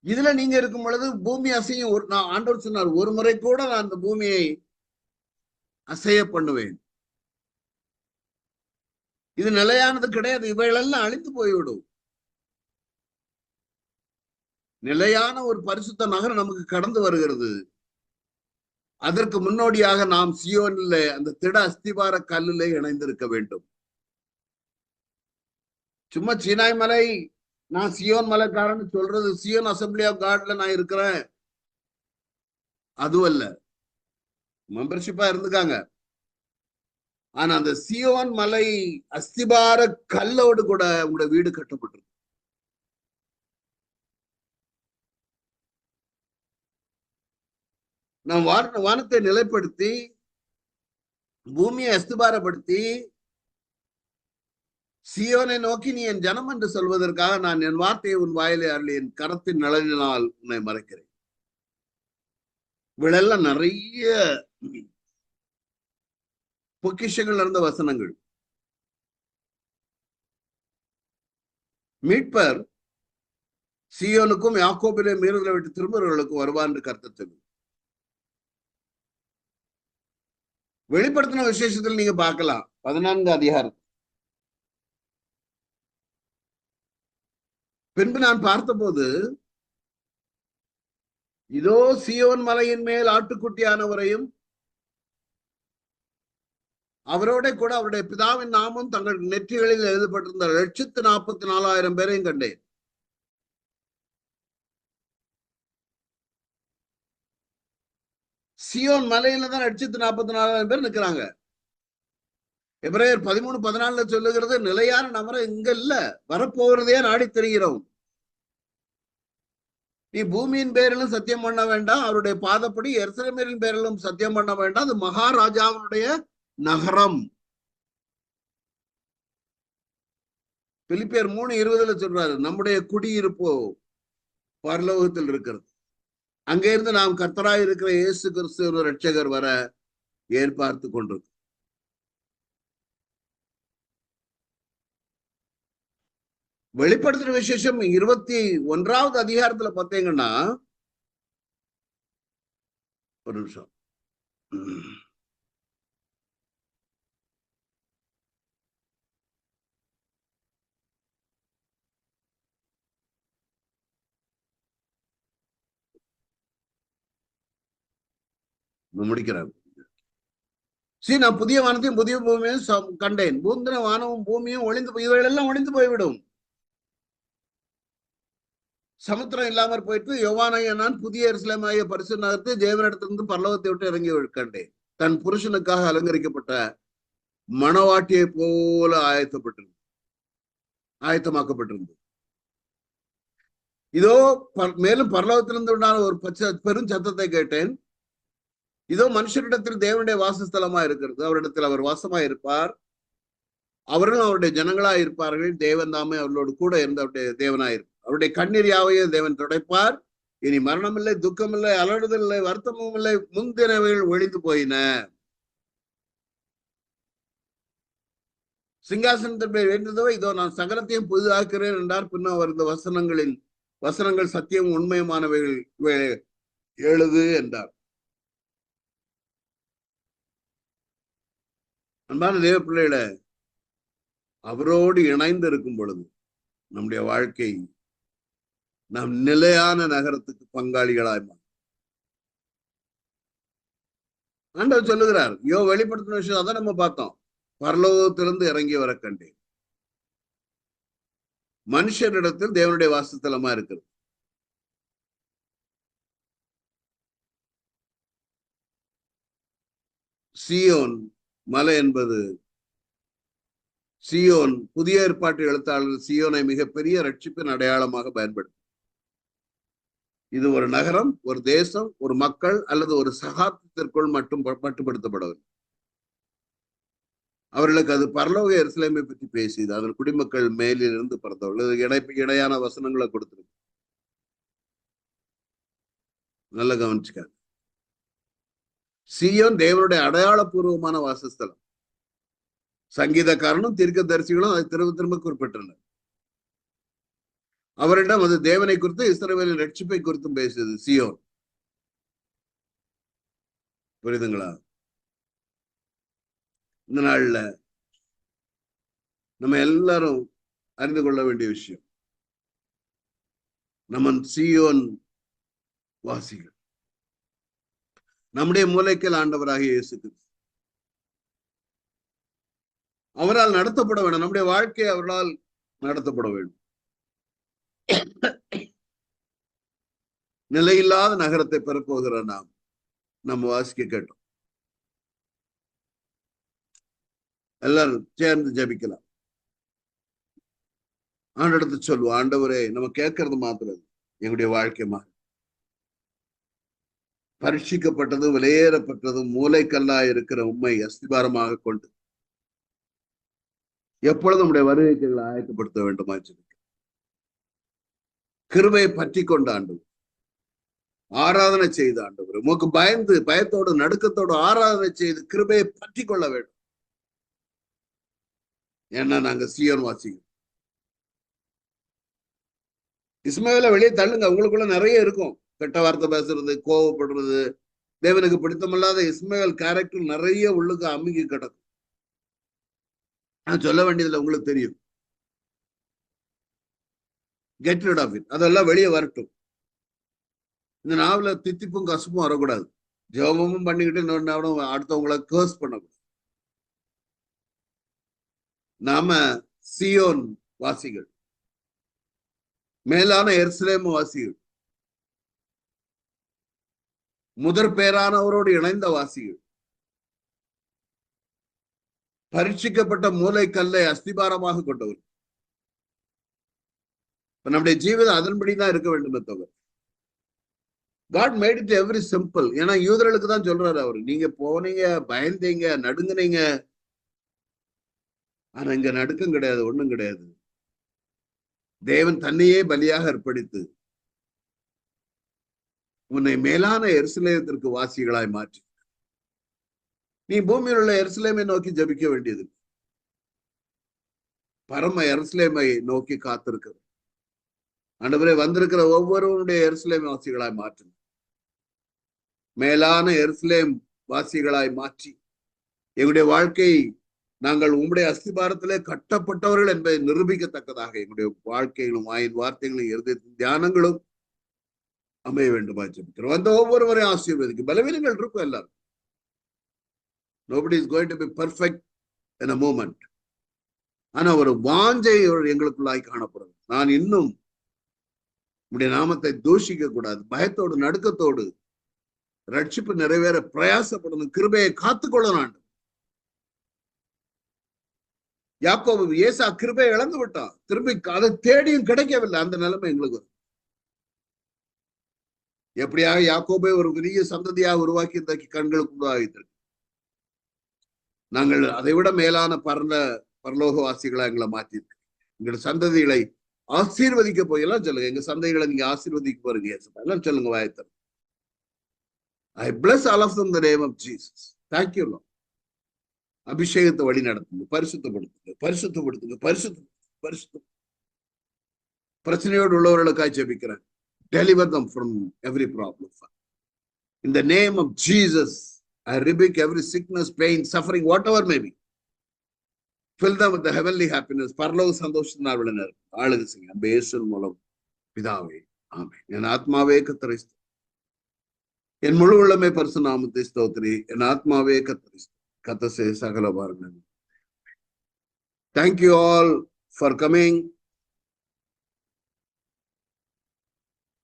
இதுல நீங்க இருக்கும் பொழுது பூமி அசையும். நான் ஆண்டவர் சொன்னார், ஒரு முறை கூட நான் அந்த பூமியை அசைய பண்ணுவேன். இது நிலையானது கிடையாது. இவைகளெல்லாம் அழிந்து போய்விடும். நிலையான ஒரு பரிசுத்த நகரம் நமக்கு கடந்து வருகிறது. அதற்கு முன்னோடியாக நாம் சியோனில் அந்த திட அஸ்திபார கல்லிலே இணைந்திருக்க வேண்டும். சும்மா சீனாய் மலை, நான் சியோன் மலைக்காரன்னு சொல்றது, சியோன் அசம்பிளி ஆஃப் காட்ல நான் இருக்கிறேன், அதுவும் அல்ல. மெம்பர்ஷிப்பா இருந்துக்காங்க. ஆனா அந்த சியோன் மலை அஸ்திபார கல்லோடு கூட உங்களோட வீடு கட்டப்பட்டிருக்கு. நாம் வானத்தை நிலைப்படுத்தி பூமியை அஸ்திபாரப்படுத்தி சியோனை நோக்கி நீ என் ஜனம் என்று சொல்வதற்காக நான் என் வார்த்தையை உன் வாயிலே அருளி என் கரத்தின் நிழலினால் உன்னை மறைக்கிறேன். இவளெல்லாம் நிறைய பொக்கிஷங்கள் இருந்த வசனங்கள். மீட்பர் சியோனுக்கும் யாக்கோபிலே மீறுதலை விட்டு திரும்புகிறவர்களுக்கும் வருவார் என்று கருத்து சொல்லும். வெளிப்படுத்தின விசேஷத்தில் நீங்க பார்க்கலாம் 14 அதிகாரம். பின்பு நான் பார்த்தபோது இதோ சியோன் மலையின் மேல் ஆட்டுக்குட்டியானவரையும் அவரோட கூட அவருடைய பிதாவின் நாமம் தங்கள் நெற்றிகளில் எழுதப்பட்டிருந்த 144,000 பேரையும் கண்டேன். சியோன் மலையில தான் 144,000 பேர் நிற்கிறாங்க. எபிரேயர் 13:14 சொல்லுகிறது, நிலையான நபரம் இங்க இல்ல, வரப்போகிறதே நாடி தெரிகிறோம். நீ பூமியின் பேரிலும் சத்தியம் பண்ண வேண்டாம், அவருடைய பாதப்படி எருசலேமின் பேரிலும் சத்தியம் பண்ண வேண்டாம், அது மகாராஜாவுடைய நகரம். பிலிப்பியர் 3:20 சொல்றாரு, நம்முடைய குடியிருப்போ பரலோகத்தில் இருக்கிறது. அங்கே இருந்து நாம் கர்த்தராய் இருக்கிற இயேசு கிறிஸ்து ரட்சகர் வர ஏற்பார்த்து கொண்டிருக்கோம். வெளிப்படுத்துற விசேஷம் 21வது அதிகாரத்துல பார்த்தீங்கன்னா, ஒரு நிமிஷம், முடிக்கிறார். சரி, நான் புதிய வானத்தையும் புதிய பூமியும் கண்டேன். பூந்தின வானமும் பூமியும் ஒளிந்து, இவைகளெல்லாம் ஒளிந்து போய்விடும். சமுத்திரம் இல்லாமற் போயிட்டு யோவானாகிய நான் புதிய எருசலேமாகிய பரிசுத்த நகரத்தை தேவனிடத்திலிருந்து பரலோகத்தை விட்டு இறங்கி கண்டேன். தன் புருஷனுக்காக அலங்கரிக்கப்பட்ட மணவாட்டியை போல ஆயத்தமாக்கப்பட்டிருந்தது. இதோ மேலும் பரலோகத்திலிருந்து உண்டான ஒரு பெரும் சத்தத்தை கேட்டேன். இதோ மனுஷரிடத்தில் தேவனுடைய வாசஸ்தலமா இருக்கிறது, அவரிடத்தில் அவர் வாசமா இருப்பார், அவர்களும் அவருடைய ஜனங்களாய் இருப்பார்கள். தேவன் தாமே அவர்களோடு கூட இருந்து அவருடைய தேவனாயிருப்பார். அவருடைய கண்ணீர் யாவையும் தேவன் துடைப்பார். இனி மரணம் இல்லை, துக்கம் இல்லை, அலறுதல் இல்லை, வருத்தமும் இல்லை, முந்தினவைகள் ஒழிந்து போயின. சிங்காசனத்தின் மேல் வேண்டதோ இதோ நான் சகலத்தையும் புதிதாக்குறேன் என்றார். பின்ன அவர் இந்த வசனங்கள் சத்தியம் உண்மையுமானவைகள் எழுது என்றார். அன்பான தேவ பிள்ளைகளை, அவரோடு இணைந்து இருக்கும் பொழுது நம்முடைய வாழ்க்கை நாம் நிலையான நகரத்துக்கு பங்காளிகளாய். ஆண்டவர் சொல்லுகிறார், வெளிப்படுத்தின விஷயம் அதான் நம்ம பார்த்தோம். பரலோகத்திலிருந்து இறங்கி வர கண்டேன். மனுஷனிடத்தில் தேவனுடைய வாசஸ்தலமா இருக்கிறது. சியோன் மலை என்பது, சியோன் புதிய ஏற்பாட்டு எழுத்தாளர் சியோனை மிகப்பெரிய ரட்சிப்பின் அடையாளமாக பயன்படுத்தும். இது ஒரு நகரம், ஒரு தேசம், ஒரு மக்கள் அல்லது ஒரு சகாப்தத்திற்குள் மட்டுப்படுத்தப்படவில்லை. அவர்களுக்கு அது பரலோக எருசலேமை பற்றி பேசியது. அதன் குடிமக்கள் மேலிருந்து பிறந்தவர்கள். இடையான வசனங்களை கொடுத்திருக்கு. நல்ல கவனிச்சுக்காங்க. சீயோன் தேவனுடைய அடையாளபூர்வமான வாசஸ்தலம். சங்கீதக்காரனும் தீர்க்கதரிசிகளும் அதை திரும்ப திரும்ப குறிப்பிட்டனர். அவரிடம் அது தேவனை குறித்து இஸ்ரவேலின் ரட்சிப்பை குறித்தும் பேசுது சீயோன். புரியுதுங்களா? இந்த நாள்ல நம்ம எல்லாரும் அறிந்து கொள்ள வேண்டிய விஷயம், நம்ம சீயோன் வாசிகள். நம்முடைய மூலைக்கல் ஆண்டவராக இயேசு கிறிஸ்து அவரால் நடத்தப்பட வேண்டும். நம்முடைய வாழ்க்கை அவரால் நடத்தப்பட வேண்டும். நிலையில்லாத நகரத்தை பெறப்போகிற நாம் நம்ம வாசிக்க கேட்டோம். எல்லாரும் சேர்ந்து ஜபிக்கலாம். ஆண்டெடுத்து சொல்லுவோம், ஆண்டவரே, நம்ம கேட்கறது மாத்திரம் எங்களுடைய வாழ்க்கை மாறி பரீட்சிக்கப்பட்டதும் விலையேறப்பட்டதும் மூளைக்கல்லா இருக்கிற உண்மை அஸ்திபாரமாக கொண்டு எப்பொழுதும் நம்முடைய வருகைக்கு ஆயத்தப்படுத்த வேண்டுமா? கிருபையை பற்றி கொண்ட ஆண்டவர் ஆராதனை செய்த ஆண்டவர் உமக்கு பயந்து பயத்தோடு நடுக்கத்தோடு ஆராதனை செய்து கிருபையை பற்றி கொள்ள வேண்டும். ஏன்னா நாங்க சீயோன் வாசிக்கிறோம். இஸ்மாயில வெளியே தள்ளுங்க, உங்களுக்குள்ள நிறைய இருக்கும். கெட்ட வார்த்தை பேசுறது, கோவப்படுறது, தேவனுக்கு பிடித்தமில்லாத இஸ்மாயில் கேரக்டர் நிறைய உள்ளுக்கு அமுகி கிடக்கும். நான் சொல்ல வேண்டியதுல உங்களுக்கு தெரியும். Get rid of it. அதெல்லாம் வெளியே வரட்டும். இந்த நாவல தித்திப்பும் கசப்பும் வரக்கூடாது. ஜெபமும் பண்ணிக்கிட்டு இன்னொரு அடுத்தவங்களை கேர்ஸ் பண்ணக்கூடாது. நாம சீயோன் வாசிகள், மேலான எருசலேம் வாசிகள், முதற் பேரானவரோடு இணைந்த வாசிகள், பரீட்சிக்கப்பட்ட மூளைக்கல்லை அஸ்திபாரமாக கொண்டவர். நம்முடைய ஜீவிதம் அதன்படிதான் இருக்க வேண்டுமே தவிர God made it every simple. ஏன்னா யூதர்களுக்கு தான் சொல்றாரு அவரு, நீங்க போனீங்க, பயந்தீங்க, நடுங்குனீங்க. ஆனா இங்க நடுக்கம் கிடையாது, ஒண்ணும் கிடையாது. தேவன் தன்னையே பலியாக அர்ப்பணித்து உன்னை மேலான எருசலேத்திற்கு வாசிகளாய் மாற்றி நீ பூமியில் உள்ள எருசலேமை நோக்கி ஜபிக்க வேண்டியது. பரம எருசலேமை நோக்கி காத்திருக்கிறது. ஆண்டவரே, வந்திருக்கிற ஒவ்வொருவருடைய எருசலேம் வாசிகளாய் மாற்று. மேலான எருசலேம் வாசிகளாய் மாற்றி எங்களுடைய வாழ்க்கை நாங்கள் உங்களுடைய அஸ்திபாரத்திலே கட்டப்பட்டவர்கள் என்பதை நிரூபிக்கத்தக்கதாக எங்களுடைய வாழ்க்கைகளும் வாயின் வார்த்தைகளும் இருதயத்தின் தியானங்களும் அமைய வேண்டுமா ஜெபிக்கிறோம். அந்த ஒவ்வொருவரையும் ஆசீர்வதிக்கும். பலவீனங்கள் இருக்கும் எல்லாரும். Nobody is going to be perfect in a moment. ஆனா ஒரு வாஞ்சை எங்களுக்குள்ளாய் காணப்படும். நான் இன்னும் உடைய நாமத்தை தூஷிக்க கூடாது. பயத்தோடு நடுக்கத்தோடு ரட்சிப்பு நிறைவேற பிரயாசப்படணும். கிருபையை காத்துக்கொள்ளணும். யாக்கோபு ஏசா கிருபையை இழந்து விட்டான். திரும்பி அதை தேடியும் கிடைக்கவில்லை. அந்த நிலைமை எங்களுக்கு எப்படியாக யாக்கோபை ஒரு பெரிய சந்ததியாக உருவாக்கி இந்த கண்களுக்கு உருவாகித்திருக்கு. நாங்கள் அதை விட மேலான பரலோகவாசிகளா எங்களை மாற்றிருக்கு. எங்களோட சந்ததிகளை ஆசீர்வதிக்க போயெல்லாம் சொல்லுங்க. எங்க சந்ததிகளை நீங்க ஆசீர்வதிக்க போறீங்க எல்லாம் சொல்லுங்க வாயத்தர். I bless all of them in the name of Jesus. Thank you, Lord. அபிஷேகத்தை வழி நடத்துங்க, பரிசுத்தப்படுத்துங்க, பரிசுத்தப்படுத்துங்க, பரிசுத்தம். பிரச்சனையோடு உள்ளவர்களுக்காய் ஜெபிக்கிறேன். Deliver them from every problem. In the name of Jesus, I rebuke every sickness, pain, suffering, whatever may be. Fill them with the heavenly happiness. பரலோக சந்தோஷத்தினால் விளனர் ஆளுகை செய்ய பேசும் மூலம் பிதாவே ஆமென். என் ஆத்மாவே கர்த்தரை ஸ்தோத்திரி, என் முழு உள்ளமே பரிசு நாமத்தை ஸ்தோத்திரி. என் ஆத்மாவே கர்த்தரை கர்த்தர் செய்த சகல பாருங்கள். Thank you all for coming.